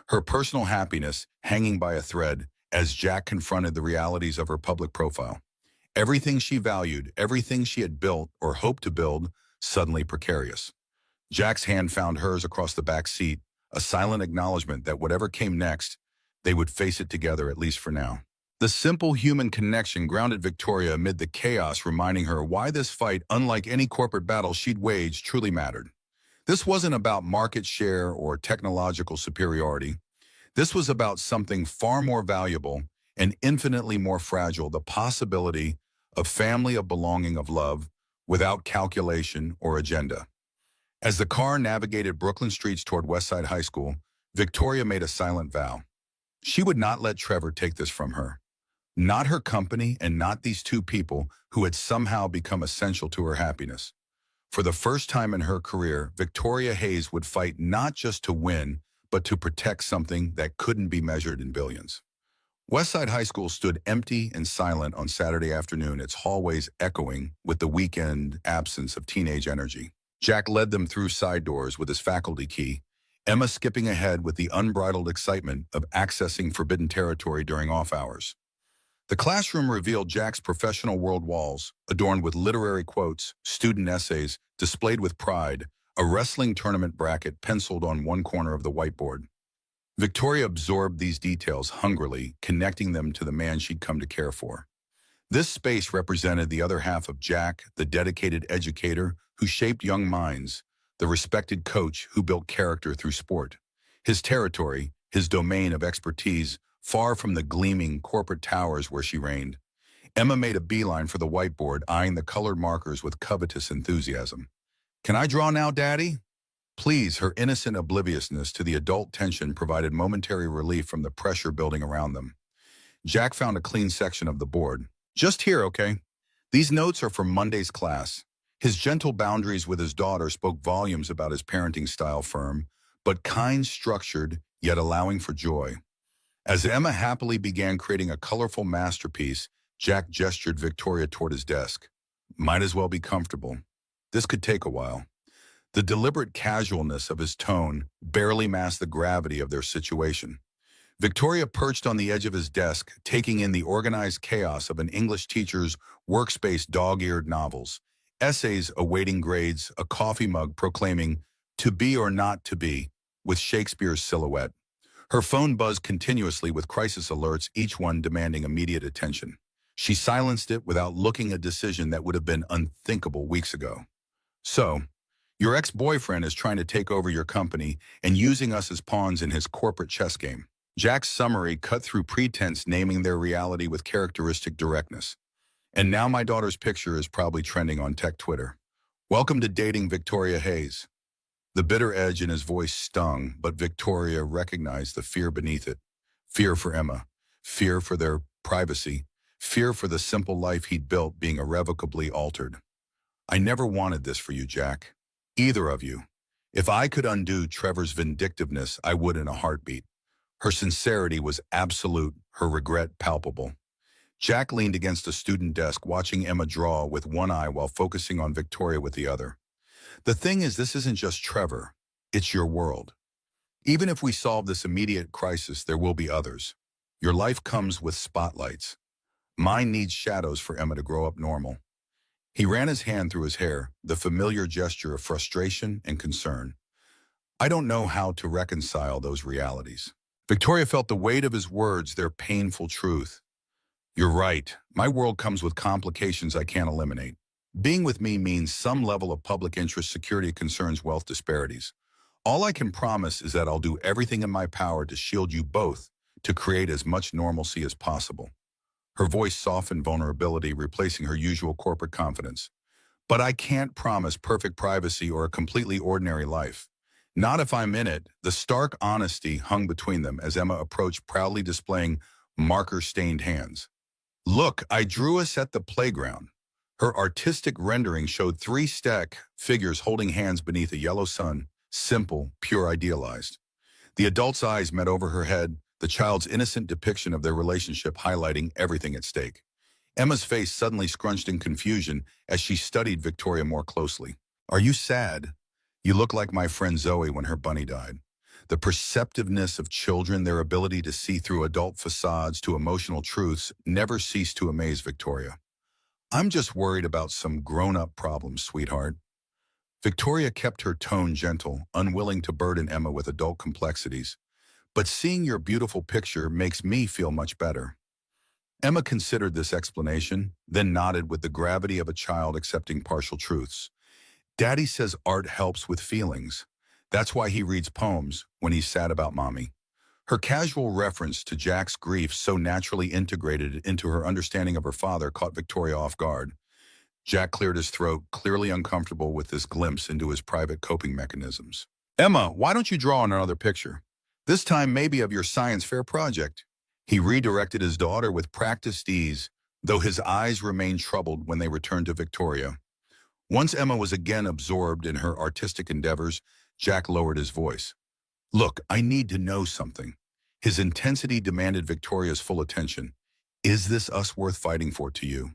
Her personal happiness hanging by a thread as Jack confronted the realities of her public profile. Everything she valued, everything she had built or hoped to build, suddenly precarious. Jack's hand found hers across the back seat, a silent acknowledgement that whatever came next, they would face it together, at least for now. The simple human connection grounded Victoria amid the chaos, reminding her why this fight, unlike any corporate battle she'd waged, truly mattered. This wasn't about market share or technological superiority. This was about something far more valuable and infinitely more fragile, the possibility of family, of belonging, of love, without calculation or agenda. As the car navigated Brooklyn streets toward Westside High School, Victoria made a silent vow. She would not let Trevor take this from her. Not her company, and not these 2 people who had somehow become essential to her happiness. For the first time in her career, Victoria Hayes would fight not just to win, but to protect something that couldn't be measured in billions. Westside High School stood empty and silent on Saturday afternoon, its hallways echoing with the weekend absence of teenage energy. Jack led them through side doors with his faculty key, Emma skipping ahead with the unbridled excitement of accessing forbidden territory during off hours. The classroom revealed Jack's professional world walls, adorned with literary quotes, student essays, displayed with pride, a wrestling tournament bracket penciled on one corner of the whiteboard. Victoria absorbed these details hungrily, connecting them to the man she'd come to care for. This space represented the other half of Jack, the dedicated educator who shaped young minds, the respected coach who built character through sport. His territory, his domain of expertise, far from the gleaming corporate towers where she reigned. Emma made a beeline for the whiteboard, eyeing the colored markers with covetous enthusiasm. Can I draw now, Daddy? Please, her innocent obliviousness to the adult tension provided momentary relief from the pressure building around them. Jack found a clean section of the board. Just here, okay? These notes are from Monday's class. His gentle boundaries with his daughter spoke volumes about his parenting style, firm, but kind, structured, yet allowing for joy. As Emma happily began creating a colorful masterpiece, Jack gestured Victoria toward his desk. Might as well be comfortable. This could take a while. The deliberate casualness of his tone barely masked the gravity of their situation. Victoria perched on the edge of his desk, taking in the organized chaos of an English teacher's workspace dog-eared novels, essays awaiting grades, a coffee mug proclaiming, "To be or not to be," with Shakespeare's silhouette. Her phone buzzed continuously with crisis alerts, each one demanding immediate attention. She silenced it without looking a decision that would have been unthinkable weeks ago. So, your ex-boyfriend is trying to take over your company and using us as pawns in his corporate chess game. Jack's summary cut through pretense, naming their reality with characteristic directness. And now my daughter's picture is probably trending on tech Twitter. Welcome to dating Victoria Hayes. The bitter edge in his voice stung, but Victoria recognized the fear beneath it. Fear for Emma, fear for their privacy, fear for the simple life he'd built being irrevocably altered. I never wanted this for you, Jack. Either of you. If I could undo Trevor's vindictiveness, I would in a heartbeat. Her sincerity was absolute, her regret palpable. Jack leaned against a student desk, watching Emma draw with one eye while focusing on Victoria with the other. The thing is, this isn't just Trevor. It's your world. Even if we solve this immediate crisis, there will be others. Your life comes with spotlights. Mine needs shadows for Emma to grow up normal. He ran his hand through his hair, the familiar gesture of frustration and concern. I don't know how to reconcile those realities. Victoria felt the weight of his words, their painful truth. You're right. My world comes with complications I can't eliminate. Being with me means some level of public interest, security concerns, wealth disparities. All I can promise is that I'll do everything in my power to shield you both, to create as much normalcy as possible. Her voice softened vulnerability, replacing her usual corporate confidence. But I can't promise perfect privacy or a completely ordinary life. Not if I'm in it. The stark honesty hung between them as Emma approached, proudly displaying marker-stained hands. Look, I drew us at the playground. Her artistic rendering showed three stack figures holding hands beneath a yellow sun, simple, pure, idealized. The adult's eyes met over her head, the child's innocent depiction of their relationship highlighting everything at stake. Emma's face suddenly scrunched in confusion as she studied Victoria more closely. Are you sad? You look like my friend Zoe when her bunny died. The perceptiveness of children, their ability to see through adult facades to emotional truths, never ceased to amaze Victoria. I'm just worried about some grown-up problems, sweetheart. Victoria kept her tone gentle, unwilling to burden Emma with adult complexities. But seeing your beautiful picture makes me feel much better. Emma considered this explanation, then nodded with the gravity of a child accepting partial truths. Daddy says art helps with feelings. That's why he reads poems when he's sad about Mommy. Her casual reference to Jack's grief, so naturally integrated into her understanding of her father, caught Victoria off guard. Jack cleared his throat, clearly uncomfortable with this glimpse into his private coping mechanisms. Emma, why don't you draw on another picture? This time maybe of your science fair project. He redirected his daughter with practiced ease, though his eyes remained troubled when they returned to Victoria. Once Emma was again absorbed in her artistic endeavors, Jack lowered his voice. Look, I need to know something. His intensity demanded Victoria's full attention. Is this us worth fighting for to you?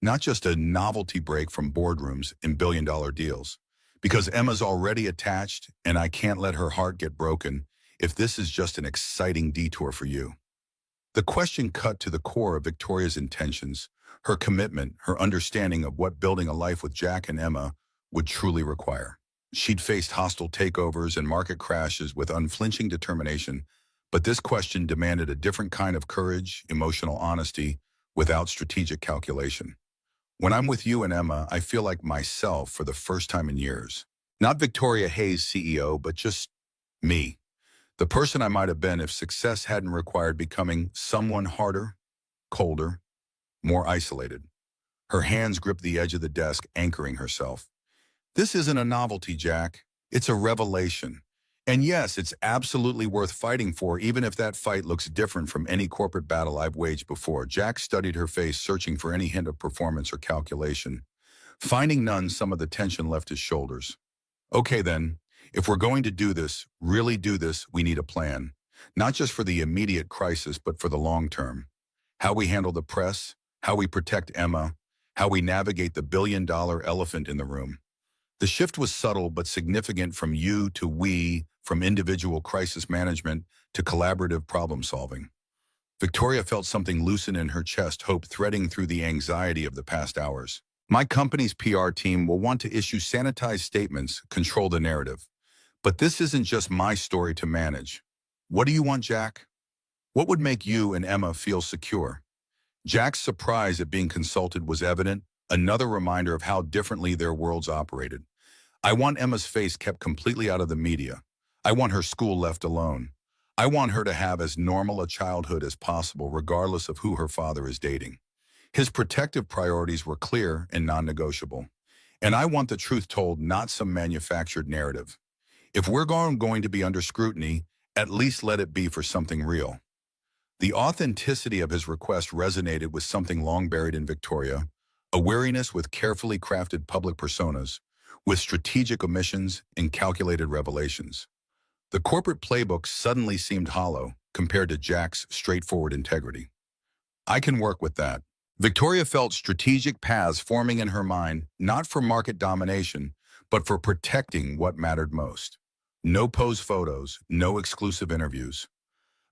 Not just a novelty break from boardrooms in billion-dollar deals. Because Emma's already attached, and I can't let her heart get broken if this is just an exciting detour for you. The question cut to the core of Victoria's intentions, her commitment, her understanding of what building a life with Jack and Emma would truly require. She'd faced hostile takeovers and market crashes with unflinching determination, but this question demanded a different kind of courage, emotional honesty, without strategic calculation. When I'm with you and Emma, I feel like myself for the first time in years. Not Victoria Hayes, CEO, but just me. The person I might have been if success hadn't required becoming someone harder, colder, more isolated. Her hands gripped the edge of the desk, anchoring herself. This isn't a novelty, Jack. It's a revelation. And yes, it's absolutely worth fighting for, even if that fight looks different from any corporate battle I've waged before. Jack studied her face, searching for any hint of performance or calculation. Finding none, some of the tension left his shoulders. Okay then, if we're going to do this, really do this, we need a plan. Not just for the immediate crisis, but for the long term. How we handle the press, how we protect Emma, how we navigate the billion-dollar elephant in the room. The shift was subtle but significant, from you to we, from individual crisis management to collaborative problem solving. Victoria felt something loosen in her chest, hope threading through the anxiety of the past hours. My company's PR team will want to issue sanitized statements, control the narrative. But this isn't just my story to manage. What do you want, Jack? What would make you and Emma feel secure? Jack's surprise at being consulted was evident, another reminder of how differently their worlds operated. I want Emma's face kept completely out of the media. I want her school left alone. I want her to have as normal a childhood as possible, regardless of who her father is dating. His protective priorities were clear and non-negotiable. And I want the truth told, not some manufactured narrative. If we're going to be under scrutiny, at least let it be for something real. The authenticity of his request resonated with something long buried in Victoria, a weariness with carefully crafted public personas, with strategic omissions and calculated revelations. The corporate playbook suddenly seemed hollow compared to Jack's straightforward integrity. I can work with that. Victoria felt strategic paths forming in her mind, not for market domination, but for protecting what mattered most. No pose photos, no exclusive interviews.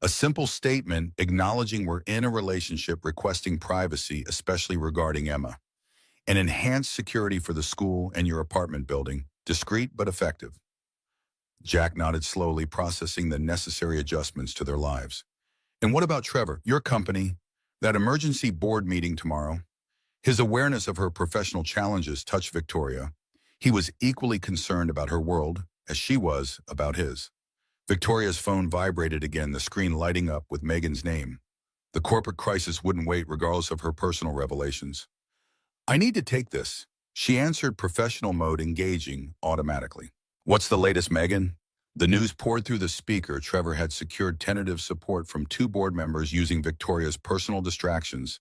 A simple statement acknowledging we're in a relationship, requesting privacy, especially regarding Emma. An enhanced security for the school and your apartment building, discreet but effective. Jack nodded slowly, processing the necessary adjustments to their lives. And what about Trevor, your company? That emergency board meeting tomorrow? His awareness of her professional challenges touched Victoria. He was equally concerned about her world as she was about his. Victoria's phone vibrated again, the screen lighting up with Megan's name. The corporate crisis wouldn't wait, regardless of her personal revelations. I need to take this. She answered, professional mode engaging automatically. What's the latest, Megan? The news poured through the speaker. Trevor had secured tentative support from 2 board members, using Victoria's personal distractions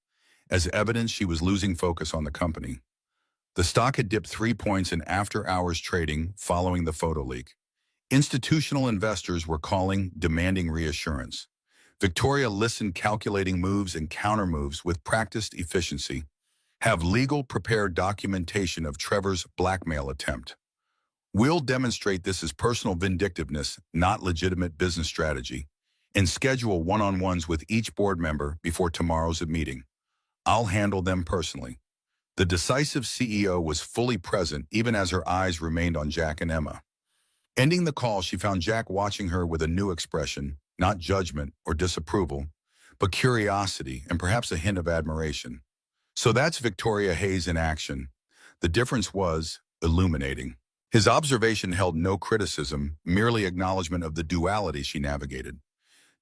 as evidence she was losing focus on the company. The stock had dipped 3 points in after-hours trading following the photo leak. Institutional investors were calling, demanding reassurance. Victoria listened, calculating moves and counter-moves with practiced efficiency. Have legal prepared documentation of Trevor's blackmail attempt. We'll demonstrate this as personal vindictiveness, not legitimate business strategy, and schedule one-on-ones with each board member before tomorrow's meeting. I'll handle them personally. The decisive CEO was fully present, even as her eyes remained on Jack and Emma. Ending the call, she found Jack watching her with a new expression, not judgment or disapproval, but curiosity and perhaps a hint of admiration. So that's Victoria Hayes in action. The difference was illuminating. His observation held no criticism, merely acknowledgement of the duality she navigated.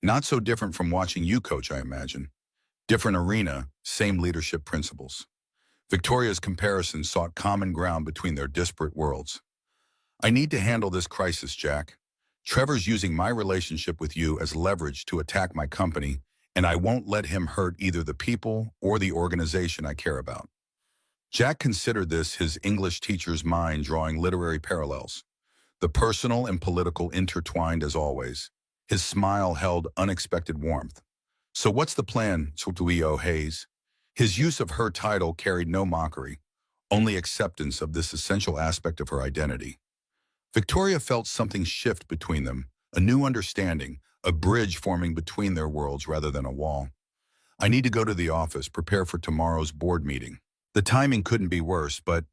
Not so different from watching you coach, I imagine. Different arena, same leadership principles. Victoria's comparison sought common ground between their disparate worlds. I need to handle this crisis, Jack. Trevor's using my relationship with you as leverage to attack my company, and I won't let him hurt either the people or the organization I care about. Jack considered this, his English teacher's mind drawing literary parallels. The personal and political intertwined as always. His smile held unexpected warmth. So what's the plan, Sutuio Hayes? His use of her title carried no mockery, only acceptance of this essential aspect of her identity. Victoria felt something shift between them, a new understanding, a bridge forming between their worlds rather than a wall. I need to go to the office, prepare for tomorrow's board meeting. The timing couldn't be worse, but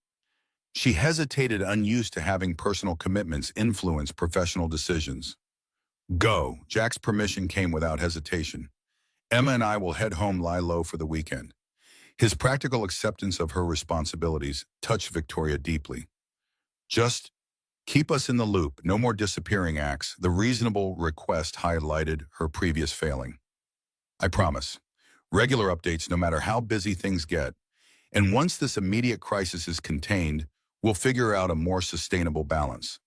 she hesitated, unused to having personal commitments influence professional decisions. Go. Jack's permission came without hesitation. Emma and I will head home, lie low for the weekend. His practical acceptance of her responsibilities touched Victoria deeply. Just keep us in the loop, no more disappearing acts. The reasonable request highlighted her previous failing. I promise. regular updates no matter how busy things get. And once this immediate crisis is contained, we'll figure out a more sustainable balance.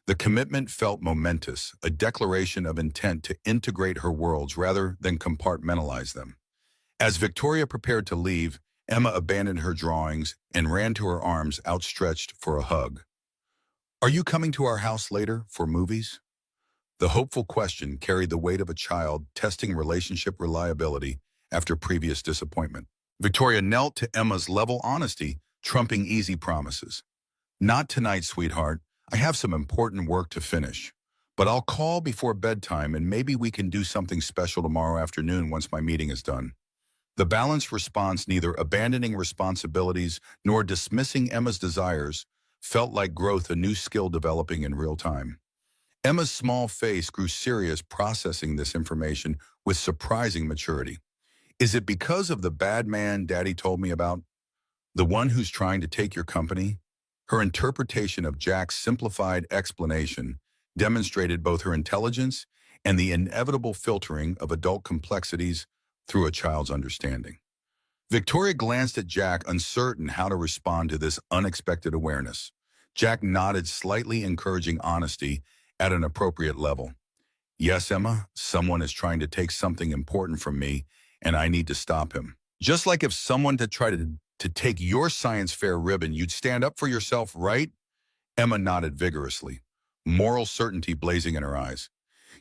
The commitment felt momentous, a declaration of intent to integrate her worlds rather than compartmentalize them. As Victoria prepared to leave, Emma abandoned her drawings and ran to her arms outstretched for a hug. "Are you coming to our house later for movies?" The hopeful question carried the weight of a child testing relationship reliability after previous disappointment. Victoria knelt to Emma's level honesty, trumping easy promises. "Not tonight, sweetheart. I have some important work to finish. But I'll call before bedtime and maybe we can do something special tomorrow afternoon once my meeting is done." The balanced response, neither abandoning responsibilities nor dismissing Emma's desires, felt like growth, a new skill developing in real time. Emma's small face grew serious, processing this information with surprising maturity. "Is it because of the bad man Daddy told me about? The one who's trying to take your company?" Her interpretation of Jack's simplified explanation demonstrated both her intelligence and the inevitable filtering of adult complexities through a child's understanding. Victoria glanced at Jack, uncertain how to respond to this unexpected awareness. Jack nodded, slightly encouraging honesty at an appropriate level. "Yes, Emma, someone is trying to take something important from me, and I need to stop him. Just like if someone tried to take your science fair ribbon, you'd stand up for yourself, right?" Emma nodded vigorously, moral certainty blazing in her eyes.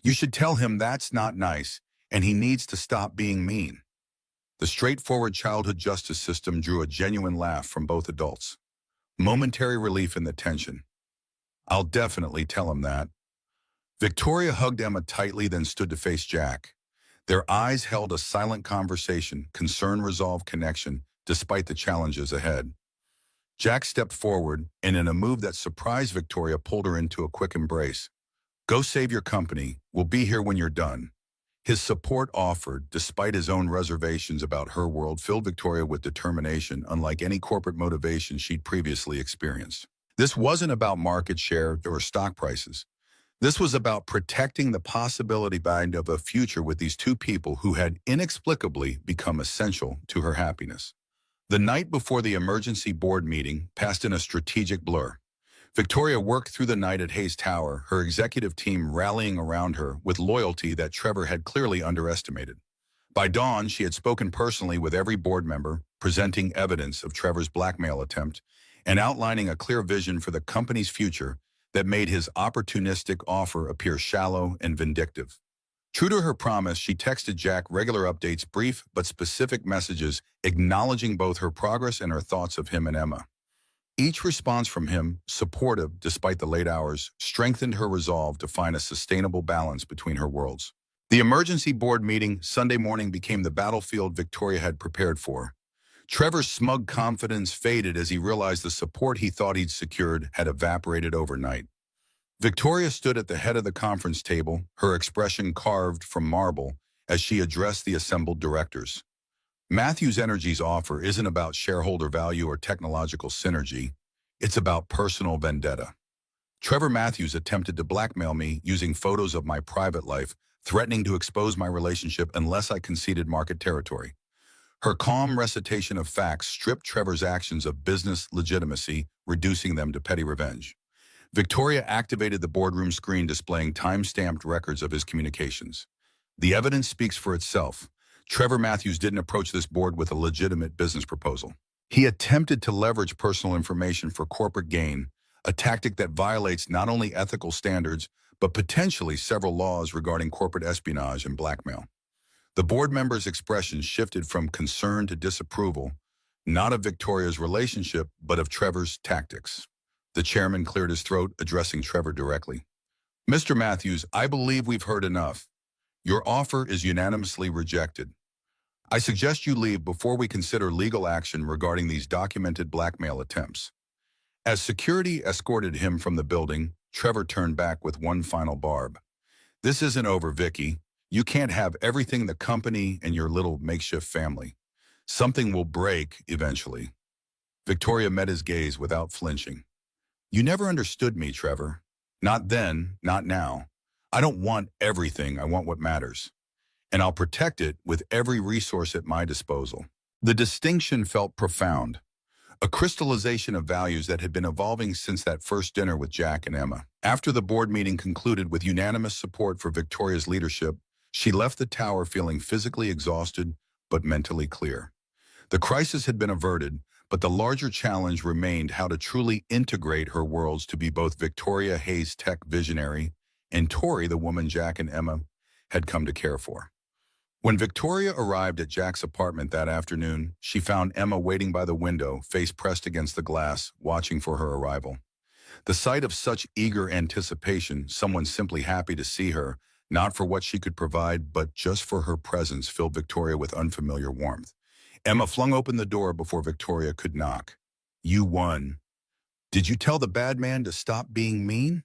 "You should tell him that's not nice, and he needs to stop being mean." The straightforward childhood justice system drew a genuine laugh from both adults. Momentary relief in the tension. "I'll definitely tell him that." Victoria hugged Emma tightly, then stood to face Jack. Their eyes held a silent conversation, concern, resolve, connection, despite the challenges ahead. Jack stepped forward, and in a move that surprised Victoria, pulled her into a quick embrace. "Go save your company. We'll be here when you're done." His support offered, despite his own reservations about her world, filled Victoria with determination unlike any corporate motivation she'd previously experienced. This wasn't about market share or stock prices. This was about protecting the possibility of a future with these two people who had inexplicably become essential to her happiness. The night before the emergency board meeting passed in a strategic blur. Victoria worked through the night at Hayes Tower, her executive team rallying around her with loyalty that Trevor had clearly underestimated. By dawn, she had spoken personally with every board member, presenting evidence of Trevor's blackmail attempt and outlining a clear vision for the company's future that made his opportunistic offer appear shallow and vindictive. True to her promise, she texted Jack regular updates, brief but specific messages acknowledging both her progress and her thoughts of him and Emma. Each response from him, supportive despite the late hours, strengthened her resolve to find a sustainable balance between her worlds. The emergency board meeting Sunday morning became the battlefield Victoria had prepared for. Trevor's smug confidence faded as he realized the support he thought he'd secured had evaporated overnight. Victoria stood at the head of the conference table, her expression carved from marble as she addressed the assembled directors. Matthews Energy's offer isn't about shareholder value or technological synergy. It's about personal vendetta. Trevor Matthews attempted to blackmail me using photos of my private life, threatening to expose my relationship unless I conceded market territory. Her calm recitation of facts stripped Trevor's actions of business legitimacy, reducing them to petty revenge. Victoria activated the boardroom screen displaying time-stamped records of his communications. The evidence speaks for itself. Trevor Matthews didn't approach this board with a legitimate business proposal. He attempted to leverage personal information for corporate gain, a tactic that violates not only ethical standards, but potentially several laws regarding corporate espionage and blackmail. The board members' expressions shifted from concern to disapproval, not of Victoria's relationship, but of Trevor's tactics. The chairman cleared his throat, addressing Trevor directly. "Mr. Matthews, I believe we've heard enough. Your offer is unanimously rejected. I suggest you leave before we consider legal action regarding these documented blackmail attempts." As security escorted him from the building, Trevor turned back with one final barb. "This isn't over, Vicky. You can't have everything, the company and your little makeshift family. Something will break eventually." Victoria met his gaze without flinching. "You never understood me, Trevor. Not then, not now. I don't want everything, I want what matters." and I'll protect it with every resource at my disposal. The distinction felt profound, a crystallization of values that had been evolving since that first dinner with Jack and Emma. After the board meeting concluded with unanimous support for Victoria's leadership, she left the tower feeling physically exhausted but mentally clear. The crisis had been averted, but the larger challenge remained how to truly integrate her worlds to be both Victoria Hayes' tech visionary and Tori, the woman Jack and Emma had come to care for. When Victoria arrived at Jack's apartment that afternoon, she found Emma waiting by the window, face pressed against the glass, watching for her arrival. The sight of such eager anticipation, someone simply happy to see her, not for what she could provide, but just for her presence, filled Victoria with unfamiliar warmth. Emma flung open the door before Victoria could knock. "You won. Did you tell the bad man to stop being mean?"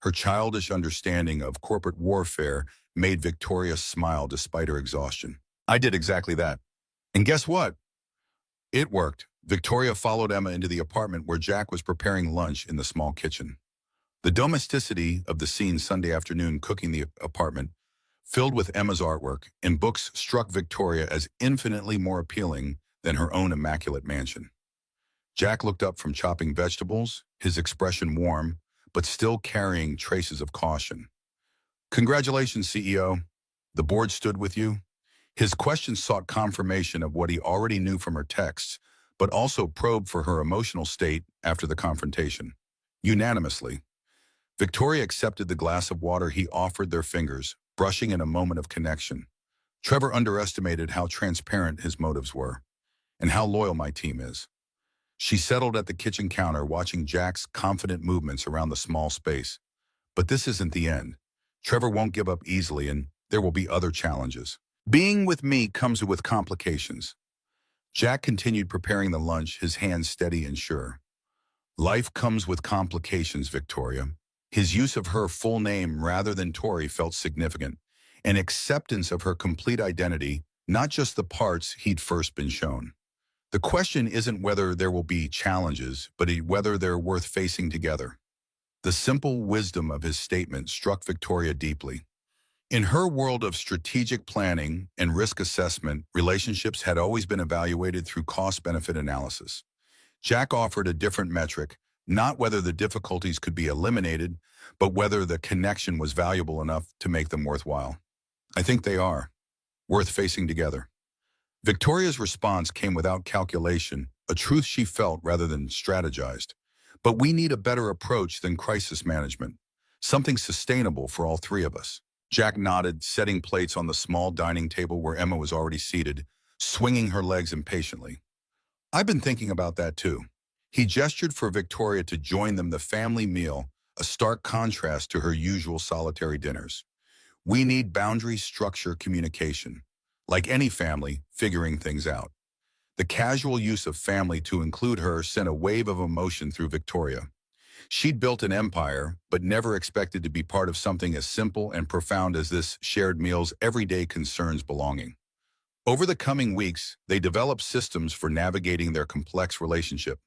Her childish understanding of corporate warfare made Victoria smile despite her exhaustion. "I did exactly that. And guess what? It worked." Victoria followed Emma into the apartment where Jack was preparing lunch in the small kitchen. The domesticity of the scene Sunday afternoon cooking the apartment, filled with Emma's artwork and books, struck Victoria as infinitely more appealing than her own immaculate mansion. Jack looked up from chopping vegetables, his expression warm, but still carrying traces of caution. "Congratulations, CEO. The board stood with you." His question sought confirmation of what he already knew from her texts, but also probed for her emotional state after the confrontation. Unanimously, Victoria accepted the glass of water he offered their fingers, brushing in a moment of connection. "Trevor underestimated how transparent his motives were, and how loyal my team is." She settled at the kitchen counter, watching Jack's confident movements around the small space. "But this isn't the end. Trevor won't give up easily, and there will be other challenges. Being with me comes with complications." Jack continued preparing the lunch, his hands steady and sure. "Life comes with complications, Victoria." His use of her full name rather than Tori felt significant, an acceptance of her complete identity, not just the parts he'd first been shown. The question isn't whether there will be challenges, but whether they're worth facing together. The simple wisdom of his statement struck Victoria deeply. In her world of strategic planning and risk assessment, relationships had always been evaluated through cost-benefit analysis. Jack offered a different metric, not whether the difficulties could be eliminated, but whether the connection was valuable enough to make them worthwhile. "I think they are. Worth facing together." Victoria's response came without calculation, a truth she felt rather than strategized. "But we need a better approach than crisis management, something sustainable for all three of us." Jack nodded, setting plates on the small dining table where Emma was already seated, swinging her legs impatiently. "I've been thinking about that too." He gestured for Victoria to join them the family meal, a stark contrast to her usual solitary dinners. "We need boundary, structure, communication. Like any family, figuring things out." The casual use of family to include her sent a wave of emotion through Victoria. She'd built an empire, but never expected to be part of something as simple and profound as this: shared meals, everyday concerns, belonging. Over the coming weeks, they developed systems for navigating their complex relationship.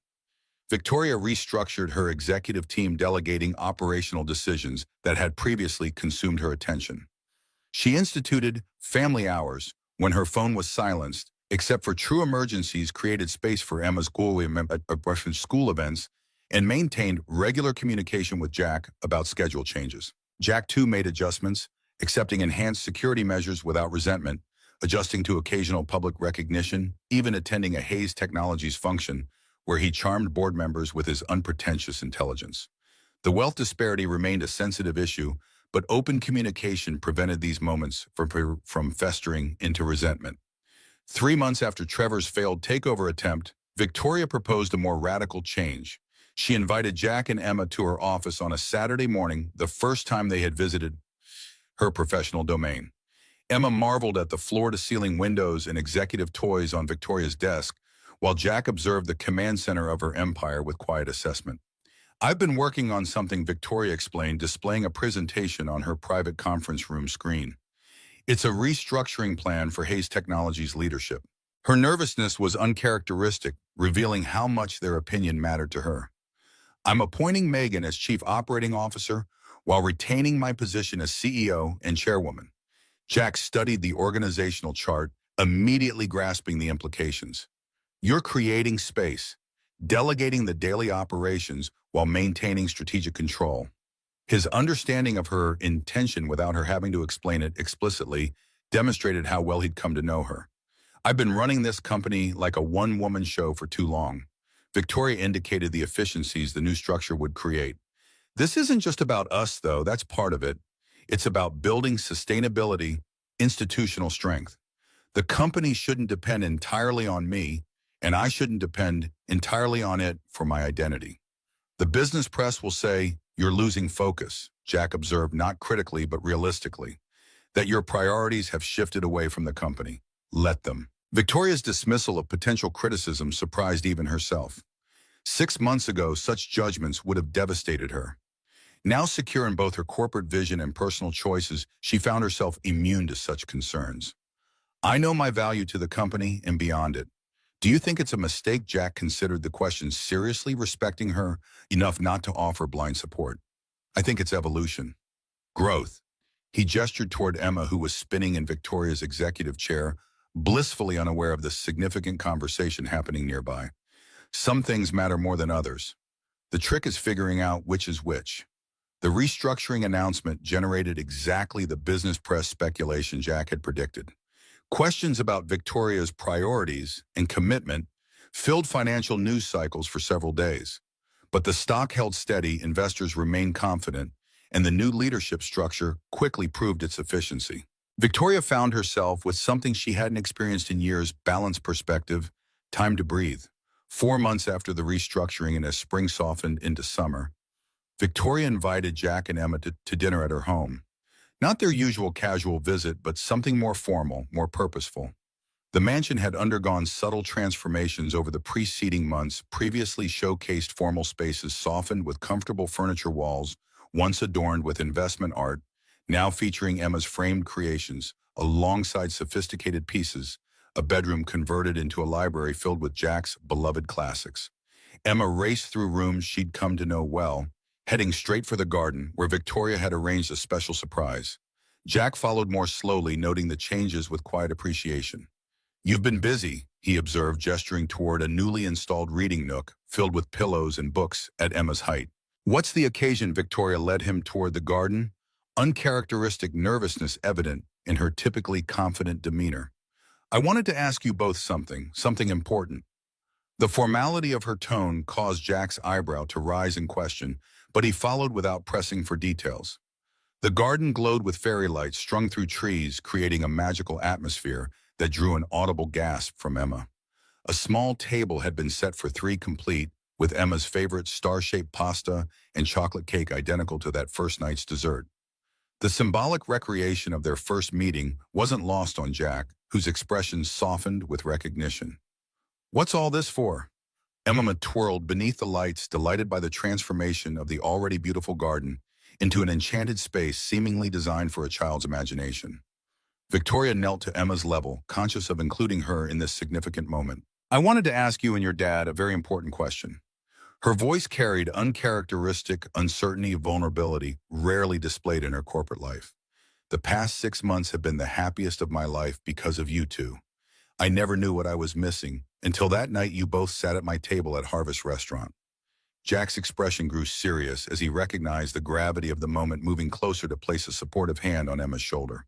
Victoria restructured her executive team, delegating operational decisions that had previously consumed her attention. She instituted family hours when her phone was silenced, except for true emergencies, created space for Emma's school events, and maintained regular communication with Jack about schedule changes. Jack too made adjustments, accepting enhanced security measures without resentment, adjusting to occasional public recognition, even attending a Hayes Technologies function where he charmed board members with his unpretentious intelligence. The wealth disparity remained a sensitive issue, but open communication prevented these moments from festering into resentment. 3 months after Trevor's failed takeover attempt, Victoria proposed a more radical change. She invited Jack and Emma to her office on a Saturday morning, the first time they had visited her professional domain. Emma marveled at the floor-to-ceiling windows and executive toys on Victoria's desk, while Jack observed the command center of her empire with quiet assessment. "I've been working on something," Victoria explained, displaying a presentation on her private conference room screen. "It's a restructuring plan for Hayes Technologies leadership." Her nervousness was uncharacteristic, revealing how much their opinion mattered to her. "I'm appointing Megan as Chief Operating Officer while retaining my position as CEO and Chairwoman. Jack studied the organizational chart, immediately grasping the implications. You're creating space, delegating the daily operations while maintaining strategic control. His understanding of her intention without her having to explain it explicitly demonstrated how well he'd come to know her. I've been running this company like a one-woman show for too long. Victoria indicated the efficiencies the new structure would create. This isn't just about us, though. That's part of it. It's about building sustainability, institutional strength. The company shouldn't depend entirely on me, and I shouldn't depend entirely on it for my identity. The business press will say, "You're losing focus," Jack observed not critically but realistically, "that your priorities have shifted away from the company. Let them." Victoria's dismissal of potential criticism surprised even herself. 6 months ago, such judgments would have devastated her. Now secure in both her corporate vision and personal choices, she found herself immune to such concerns. "I know my value to the company and beyond it. Do you think it's a mistake?" Jack considered the question seriously, respecting her enough not to offer blind support. "I think it's evolution. Growth." He gestured toward Emma, who was spinning in Victoria's executive chair, blissfully unaware of the significant conversation happening nearby. Some things matter more than others. The trick is figuring out which is which. The restructuring announcement generated exactly the business press speculation Jack had predicted. Questions about Victoria's priorities and commitment filled financial news cycles for several days. But the stock held steady, investors remained confident, and the new leadership structure quickly proved its efficiency. Victoria found herself with something she hadn't experienced in years: balanced perspective, time to breathe. 4 months after the restructuring and as spring softened into summer, Victoria invited Jack and Emma to dinner at her home. Not their usual casual visit, but something more formal, more purposeful. The mansion had undergone subtle transformations over the preceding months. Previously showcased formal spaces softened with comfortable furniture walls, once adorned with investment art, now featuring Emma's framed creations, alongside sophisticated pieces, a bedroom converted into a library filled with Jack's beloved classics. Emma raced through rooms she'd come to know well, heading straight for the garden, where Victoria had arranged a special surprise. Jack followed more slowly, noting the changes with quiet appreciation. "You've been busy," he observed, gesturing toward a newly installed reading nook filled with pillows and books at Emma's height. "What's the occasion?" Victoria led him toward the garden, uncharacteristic nervousness evident in her typically confident demeanor. "I wanted to ask you both something important." The formality of her tone caused Jack's eyebrow to rise in question, but he followed without pressing for details. The garden glowed with fairy lights strung through trees, creating a magical atmosphere that drew an audible gasp from Emma. A small table had been set for three, complete with Emma's favorite star-shaped pasta and chocolate cake identical to that first night's dessert. The symbolic recreation of their first meeting wasn't lost on Jack, whose expression softened with recognition. "What's all this for?" Emma twirled beneath the lights, delighted by the transformation of the already beautiful garden into an enchanted space seemingly designed for a child's imagination. Victoria knelt to Emma's level, conscious of including her in this significant moment. "I wanted to ask you and your dad a very important question." Her voice carried uncharacteristic uncertainty, vulnerability, rarely displayed in her corporate life. "The past 6 months have been the happiest of my life because of you two. I never knew what I was missing until that night you both sat at my table at Harvest Restaurant." Jack's expression grew serious as he recognized the gravity of the moment, moving closer to place a supportive hand on Emma's shoulder.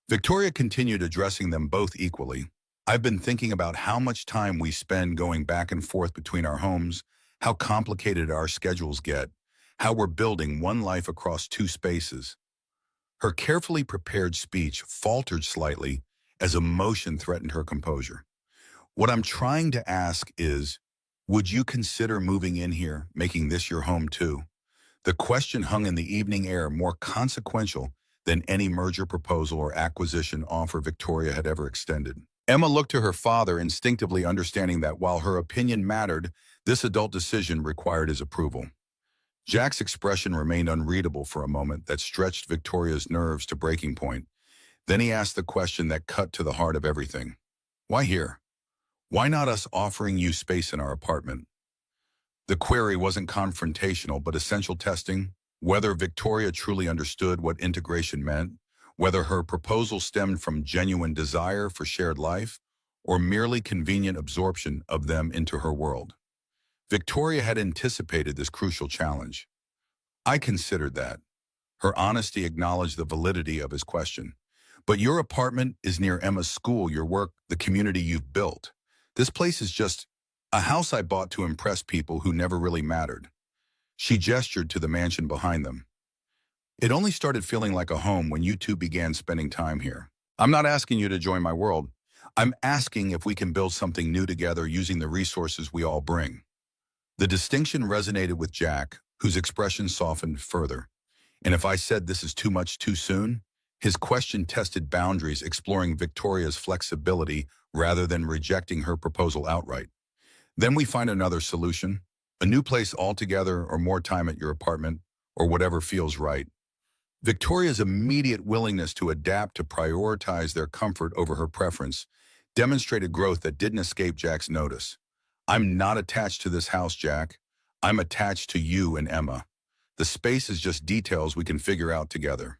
Victoria continued, addressing them both equally. "I've been thinking about how much time we spend going back and forth between our homes, how complicated our schedules get, how we're building one life across two spaces." Her carefully prepared speech faltered slightly as emotion threatened her composure. "What I'm trying to ask is, would you consider moving in here, making this your home too?" The question hung in the evening air, more consequential than any merger proposal or acquisition offer Victoria had ever extended. Emma looked to her father, instinctively understanding that while her opinion mattered, this adult decision required his approval. Jack's expression remained unreadable for a moment that stretched Victoria's nerves to breaking point. Then he asked the question that cut to the heart of everything. "Why here? Why not us offering you space in our apartment?" The query wasn't confrontational but essential, testing whether Victoria truly understood what integration meant, whether her proposal stemmed from genuine desire for shared life or merely convenient absorption of them into her world. Victoria had anticipated this crucial challenge. I considered that. Her honesty acknowledged the validity of his question. But your apartment is near Emma's school, your work, the community you've built. This place is just a house I bought to impress people who never really mattered. She gestured to the mansion behind them. It only started feeling like a home when you two began spending time here. I'm not asking you to join my world. I'm asking if we can build something new together using the resources we all bring. The distinction resonated with Jack, whose expression softened further. And if I said this is too much too soon? His question tested boundaries, exploring Victoria's flexibility rather than rejecting her proposal outright. Then we find another solution, a new place altogether or more time at your apartment, or whatever feels right. Victoria's immediate willingness to adapt to prioritize their comfort over her preference demonstrated growth that didn't escape Jack's notice. I'm not attached to this house, Jack. I'm attached to you and Emma. The space is just details we can figure out together.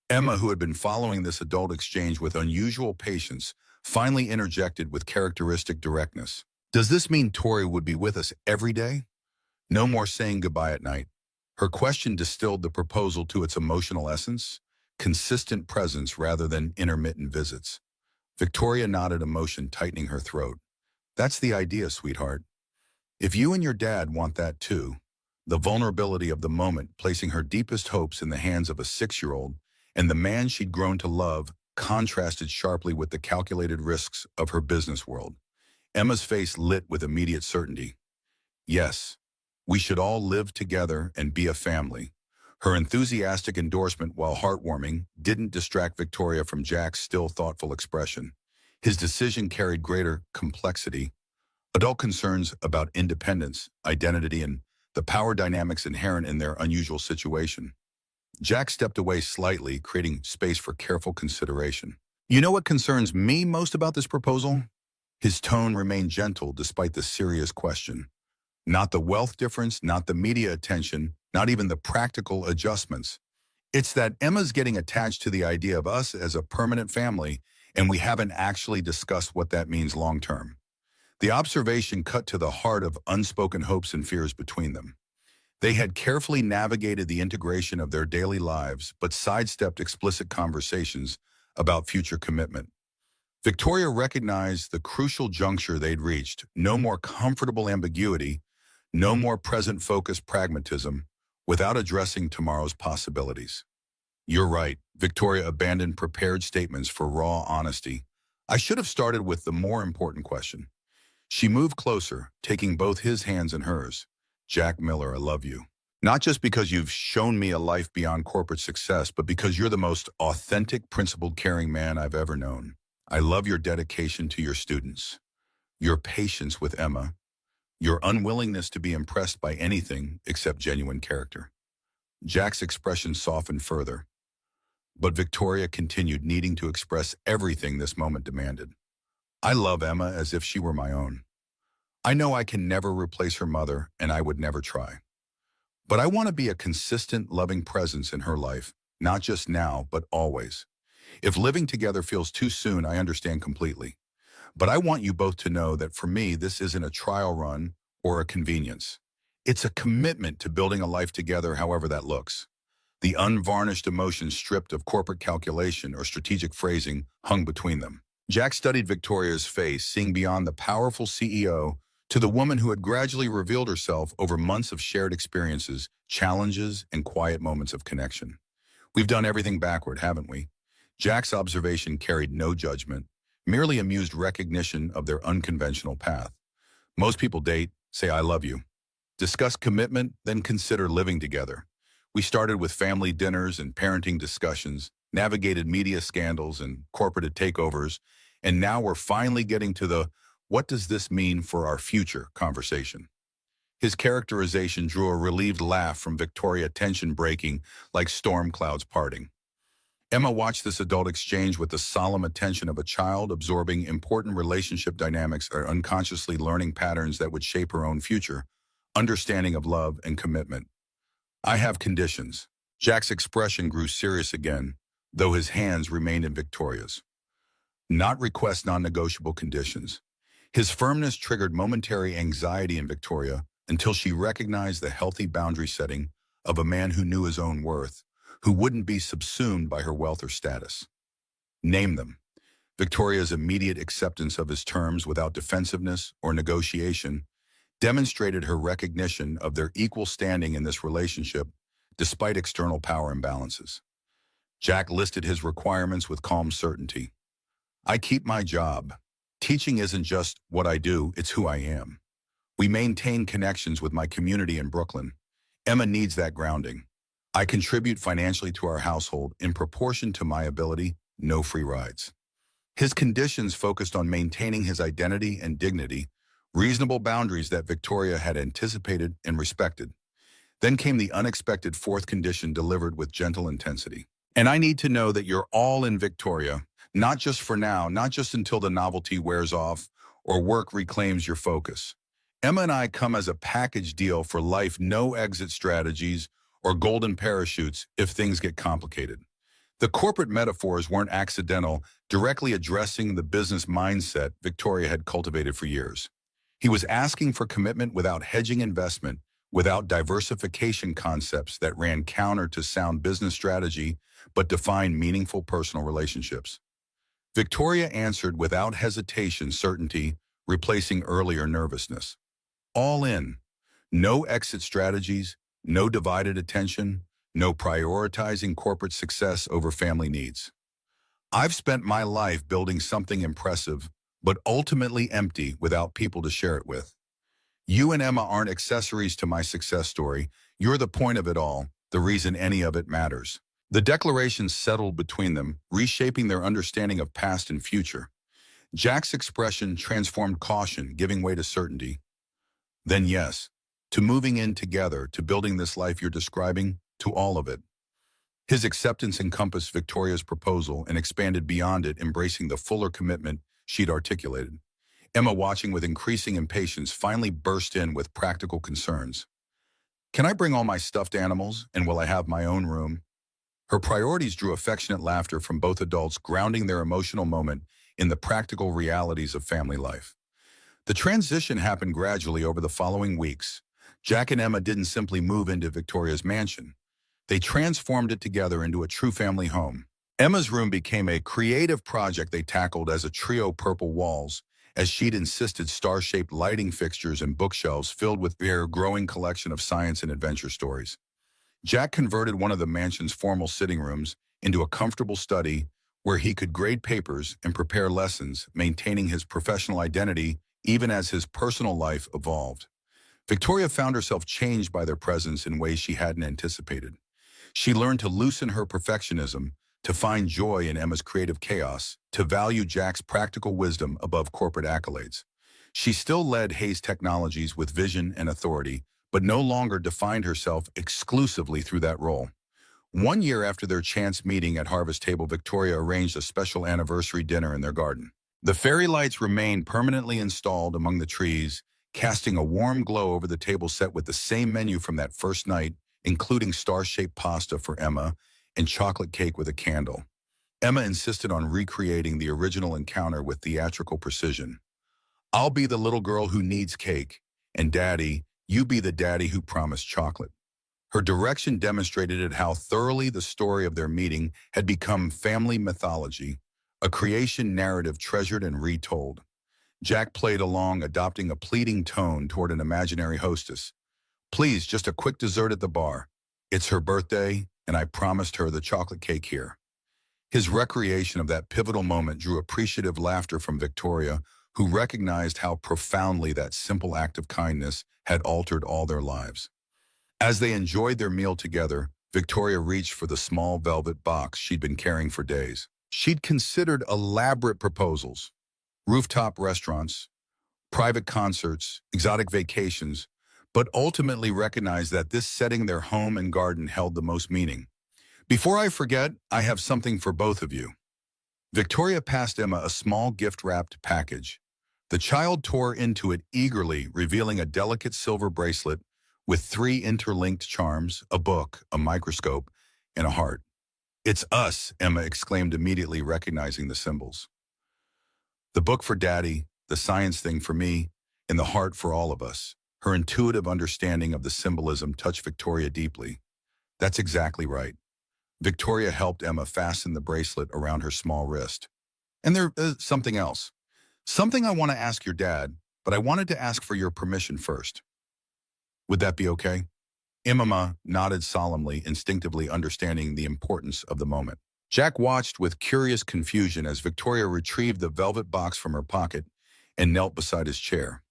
Emma, who had been following this adult exchange with unusual patience, finally interjected with characteristic directness. Does this mean Tori would be with us every day? No more saying goodbye at night. Her question distilled the proposal to its emotional essence, consistent presence rather than intermittent visits. Victoria nodded, emotion tightening her throat. That's the idea, sweetheart. If you and your dad want that too, the vulnerability of the moment, placing her deepest hopes in the hands of a 6-year-old and the man she'd grown to love, contrasted sharply with the calculated risks of her business world. Emma's face lit with immediate certainty. Yes, we should all live together and be a family. Her enthusiastic endorsement, while heartwarming, didn't distract Victoria from Jack's still thoughtful expression. His decision carried greater complexity, adult concerns about independence, identity, and the power dynamics inherent in their unusual situation. Jack stepped away slightly, creating space for careful consideration. You know what concerns me most about this proposal? His tone remained gentle despite the serious question. Not the wealth difference, not the media attention, not even the practical adjustments. It's that Emma's getting attached to the idea of us as a permanent family, and we haven't actually discussed what that means long term. The observation cut to the heart of unspoken hopes and fears between them. They had carefully navigated the integration of their daily lives, but sidestepped explicit conversations about future commitment. Victoria recognized the crucial juncture they'd reached. No more comfortable ambiguity, no more present-focused pragmatism, without addressing tomorrow's possibilities. You're right, Victoria abandoned prepared statements for raw honesty. I should have started with the more important question. She moved closer, taking both his hands in hers. Jack Miller, I love you. Not just because you've shown me a life beyond corporate success, but because you're the most authentic, principled, caring man I've ever known. I love your dedication to your students, your patience with Emma, your unwillingness to be impressed by anything except genuine character. Jack's expression softened further, but Victoria continued, needing to express everything this moment demanded. I love Emma as if she were my own. I know I can never replace her mother, and I would never try. But I want to be a consistent, loving presence in her life, not just now, but always. If living together feels too soon, I understand completely. But I want you both to know that for me, this isn't a trial run or a convenience. It's a commitment to building a life together, however that looks. The unvarnished emotions stripped of corporate calculation or strategic phrasing hung between them. Jack studied Victoria's face, seeing beyond the powerful CEO to the woman who had gradually revealed herself over months of shared experiences, challenges, and quiet moments of connection. We've done everything backward, haven't we? Jack's observation carried no judgment, merely amused recognition of their unconventional path. Most people date, say I love you, discuss commitment, then consider living together. We started with family dinners and parenting discussions, navigated media scandals and corporate takeovers, and now we're finally getting to the "what does this mean for our future" conversation. His characterization drew a relieved laugh from Victoria, tension breaking like storm clouds parting. Emma watched this adult exchange with the solemn attention of a child, absorbing important relationship dynamics or unconsciously learning patterns that would shape her own future, understanding of love and commitment. I have conditions. Jack's expression grew serious again, though his hands remained in Victoria's. Not request non-negotiable conditions. His firmness triggered momentary anxiety in Victoria until she recognized the healthy boundary setting of a man who knew his own worth, who wouldn't be subsumed by her wealth or status. Name them. Victoria's immediate acceptance of his terms without defensiveness or negotiation demonstrated her recognition of their equal standing in this relationship despite external power imbalances. Jack listed his requirements with calm certainty. I keep my job. Teaching isn't just what I do, it's who I am. We maintain connections with my community in Brooklyn. Emma needs that grounding. I contribute financially to our household in proportion to my ability, no free rides. His conditions focused on maintaining his identity and dignity, reasonable boundaries that Victoria had anticipated and respected. Then came the unexpected fourth condition delivered with gentle intensity. And I need to know that you're all in, Victoria, not just for now, not just until the novelty wears off or work reclaims your focus. Emma and I come as a package deal for life, no exit strategies or golden parachutes if things get complicated. The corporate metaphors weren't accidental, directly addressing the business mindset Victoria had cultivated for years. He was asking for commitment without hedging investment, without diversification concepts that ran counter to sound business strategy but defined meaningful personal relationships. Victoria answered without hesitation, certainty, replacing earlier nervousness. All in. No exit strategies, no divided attention, no prioritizing corporate success over family needs. I've spent my life building something impressive, but ultimately empty without people to share it with. You and Emma aren't accessories to my success story. You're the point of it all, the reason any of it matters. The declaration settled between them, reshaping their understanding of past and future. Jack's expression transformed caution, giving way to certainty. Then yes, to moving in together, to building this life you're describing, to all of it. His acceptance encompassed Victoria's proposal and expanded beyond it, embracing the fuller commitment she'd articulated. Emma, watching with increasing impatience, finally burst in with practical concerns. Can I bring all my stuffed animals, and will I have my own room? Her priorities drew affectionate laughter from both adults, grounding their emotional moment in the practical realities of family life. The transition happened gradually over the following weeks. Jack and Emma didn't simply move into Victoria's mansion. They transformed it together into a true family home. Emma's room became a creative project they tackled as a trio: purple walls, as she'd insisted, star-shaped lighting fixtures and bookshelves filled with their growing collection of science and adventure stories. Jack converted one of the mansion's formal sitting rooms into a comfortable study where he could grade papers and prepare lessons, maintaining his professional identity even as his personal life evolved. Victoria found herself changed by their presence in ways she hadn't anticipated. She learned to loosen her perfectionism, to find joy in Emma's creative chaos, to value Jack's practical wisdom above corporate accolades. She still led Hayes Technologies with vision and authority, but no longer defined herself exclusively through that role. 1 year after their chance meeting at Harvest Table, Victoria arranged a special anniversary dinner in their garden. The fairy lights remained permanently installed among the trees, casting a warm glow over the table set with the same menu from that first night, including star-shaped pasta for Emma and chocolate cake with a candle. Emma insisted on recreating the original encounter with theatrical precision. I'll be the little girl who needs cake, and Daddy, you be the daddy who promised chocolate. Her direction demonstrated how thoroughly the story of their meeting had become family mythology, a creation narrative treasured and retold. Jack played along, adopting a pleading tone toward an imaginary hostess. Please, just a quick dessert at the bar. It's her birthday, and I promised her the chocolate cake here. His recreation of that pivotal moment drew appreciative laughter from Victoria, who recognized how profoundly that simple act of kindness had altered all their lives. As they enjoyed their meal together, Victoria reached for the small velvet box she'd been carrying for days. She'd considered elaborate proposals, rooftop restaurants, private concerts, exotic vacations, but ultimately recognized that this setting, their home and garden, held the most meaning. Before I forget, I have something for both of you. Victoria passed Emma a small gift-wrapped package. The child tore into it eagerly, revealing a delicate silver bracelet with 3 interlinked charms, a book, a microscope, and a heart. It's us, Emma exclaimed, immediately recognizing the symbols. The book for Daddy, the science thing for me, and the heart for all of us. Her intuitive understanding of the symbolism touched Victoria deeply. That's exactly right. Victoria helped Emma fasten the bracelet around her small wrist. And there's something else. Something I want to ask your dad, but I wanted to ask for your permission first. Would that be okay? Emma nodded solemnly, instinctively understanding the importance of the moment. Jack watched with curious confusion as Victoria retrieved the velvet box from her pocket and knelt beside his chair.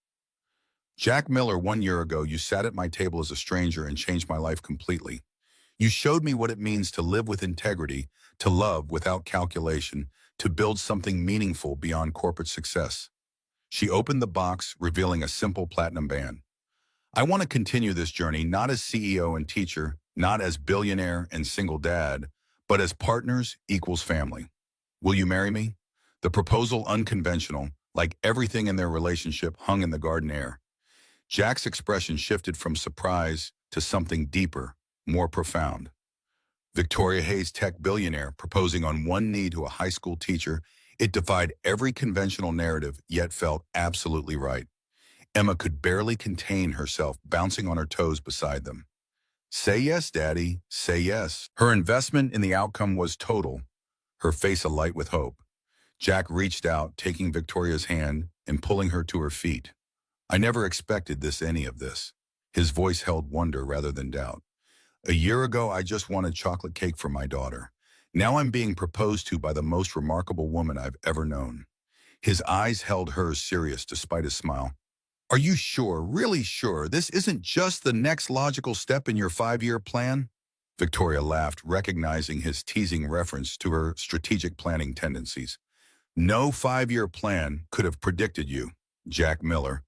Jack Miller, 1 year ago, you sat at my table as a stranger and changed my life completely. You showed me what it means to live with integrity, to love without calculation, to build something meaningful beyond corporate success. She opened the box, revealing a simple platinum band. I want to continue this journey not as CEO and teacher, not as billionaire and single dad, but as partners equals family. Will you marry me? The proposal, unconventional, like everything in their relationship, hung in the garden air. Jack's expression shifted from surprise to something deeper, more profound. Victoria Hayes, tech billionaire, proposing on one knee to a high school teacher, it defied every conventional narrative, yet felt absolutely right. Emma could barely contain herself, bouncing on her toes beside them. Say yes, Daddy, say yes. Her investment in the outcome was total, her face alight with hope. Jack reached out, taking Victoria's hand and pulling her to her feet. I never expected any of this. His voice held wonder rather than doubt. A year ago, I just wanted chocolate cake for my daughter. Now I'm being proposed to by the most remarkable woman I've ever known. His eyes held hers, serious despite his smile. Are you sure, really sure, this isn't just the next logical step in your 5-year plan? Victoria laughed, recognizing his teasing reference to her strategic planning tendencies. No 5-year plan could have predicted you, Jack Miller.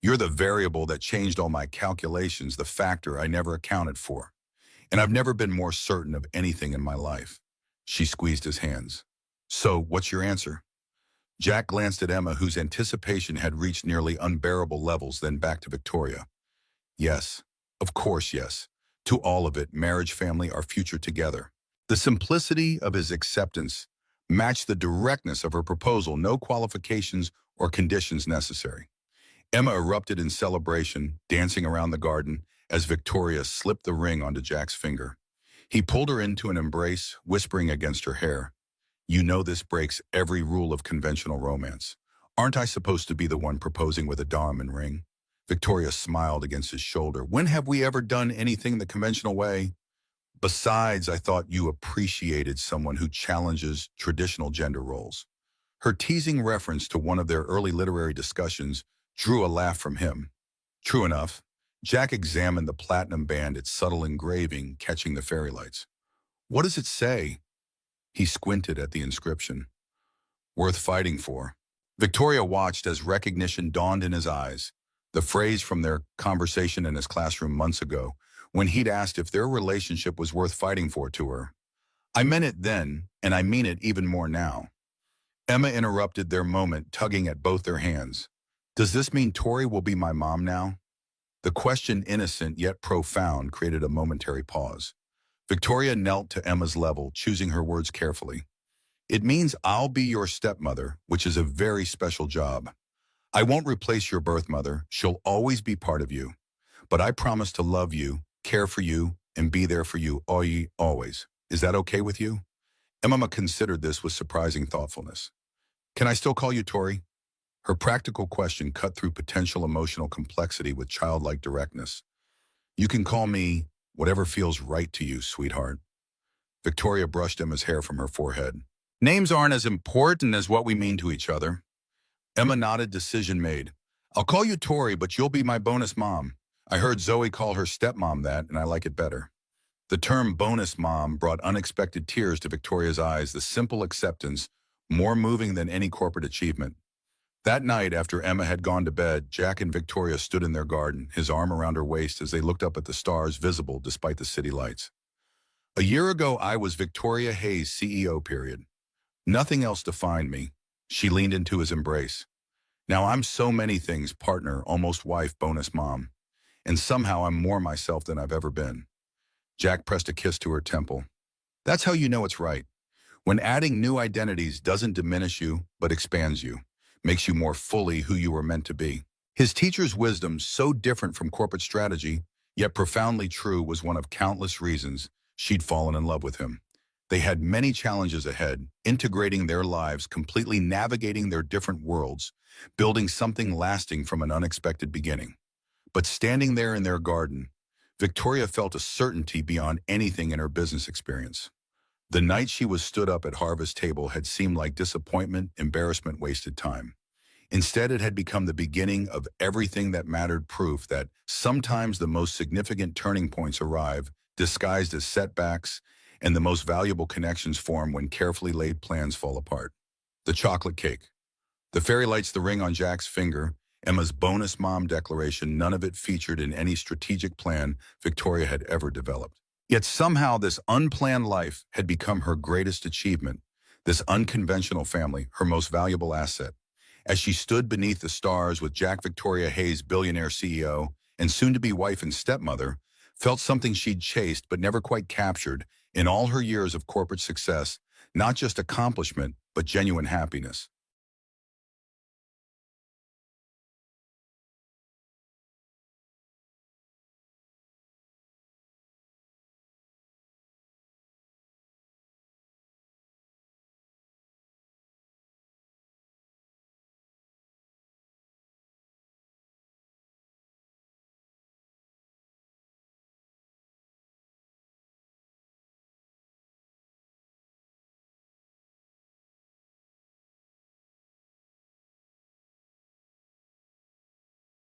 You're the variable that changed all my calculations, the factor I never accounted for. And I've never been more certain of anything in my life. She squeezed his hands. So, what's your answer? Jack glanced at Emma, whose anticipation had reached nearly unbearable levels, then back to Victoria. Yes, of course yes. To all of it, marriage, family, our future together. The simplicity of his acceptance matched the directness of her proposal, no qualifications or conditions necessary. Emma erupted in celebration, dancing around the garden as Victoria slipped the ring onto Jack's finger. He pulled her into an embrace, whispering against her hair, "You know this breaks every rule of conventional romance. Aren't I supposed to be the one proposing with a diamond ring?" Victoria smiled against his shoulder. "When have we ever done anything the conventional way? Besides, I thought you appreciated someone who challenges traditional gender roles." Her teasing reference to one of their early literary discussions drew a laugh from him. True enough, Jack examined the platinum band, its subtle engraving catching the fairy lights. "What does it say?" He squinted at the inscription. "Worth fighting for." Victoria watched as recognition dawned in his eyes, the phrase from their conversation in his classroom months ago, when he'd asked if their relationship was worth fighting for to her. "I meant it then, and I mean it even more now." Emma interrupted their moment, tugging at both their hands. "Does this mean Tori will be my mom now?" The question, innocent yet profound, created a momentary pause. Victoria knelt to Emma's level, choosing her words carefully. "It means I'll be your stepmother, which is a very special job. I won't replace your birth mother. She'll always be part of you. But I promise to love you, care for you, and be there for you always. Is that okay with you?" Emma considered this with surprising thoughtfulness. "Can I still call you Tori?" Her practical question cut through potential emotional complexity with childlike directness. "You can call me whatever feels right to you, sweetheart." Victoria brushed Emma's hair from her forehead. "Names aren't as important as what we mean to each other." Emma nodded, decision made. "I'll call you Tori, but you'll be my bonus mom. I heard Zoe call her stepmom that, and I like it better." The term bonus mom brought unexpected tears to Victoria's eyes, the simple acceptance more moving than any corporate achievement. That night, after Emma had gone to bed, Jack and Victoria stood in their garden, his arm around her waist as they looked up at the stars visible despite the city lights. "A year ago, I was Victoria Hayes, CEO, period. Nothing else defined me." She leaned into his embrace. "Now I'm so many things, partner, almost wife, bonus mom. And somehow I'm more myself than I've ever been." Jack pressed a kiss to her temple. That's how you know it's right. When adding new identities doesn't diminish you, but expands you, makes you more fully who you were meant to be. His teacher's wisdom, so different from corporate strategy, yet profoundly true, was one of countless reasons she'd fallen in love with him. They had many challenges ahead, integrating their lives, completely navigating their different worlds, building something lasting from an unexpected beginning. But standing there in their garden, Victoria felt a certainty beyond anything in her business experience. The night she was stood up at Harvest table had seemed like disappointment, embarrassment, wasted time. Instead, it had become the beginning of everything that mattered, proof that sometimes the most significant turning points arrive, disguised as setbacks, and the most valuable connections form when carefully laid plans fall apart. The chocolate cake. The fairy lights the ring on Jack's finger, Emma's bonus mom declaration, none of it featured in any strategic plan Victoria had ever developed. Yet somehow this unplanned life had become her greatest achievement, this unconventional family, her most valuable asset. As she stood beneath the stars with Jack Victoria Hayes, billionaire CEO, and soon-to-be wife and stepmother, felt something she'd chased but never quite captured in all her years of corporate success, not just accomplishment, but genuine happiness.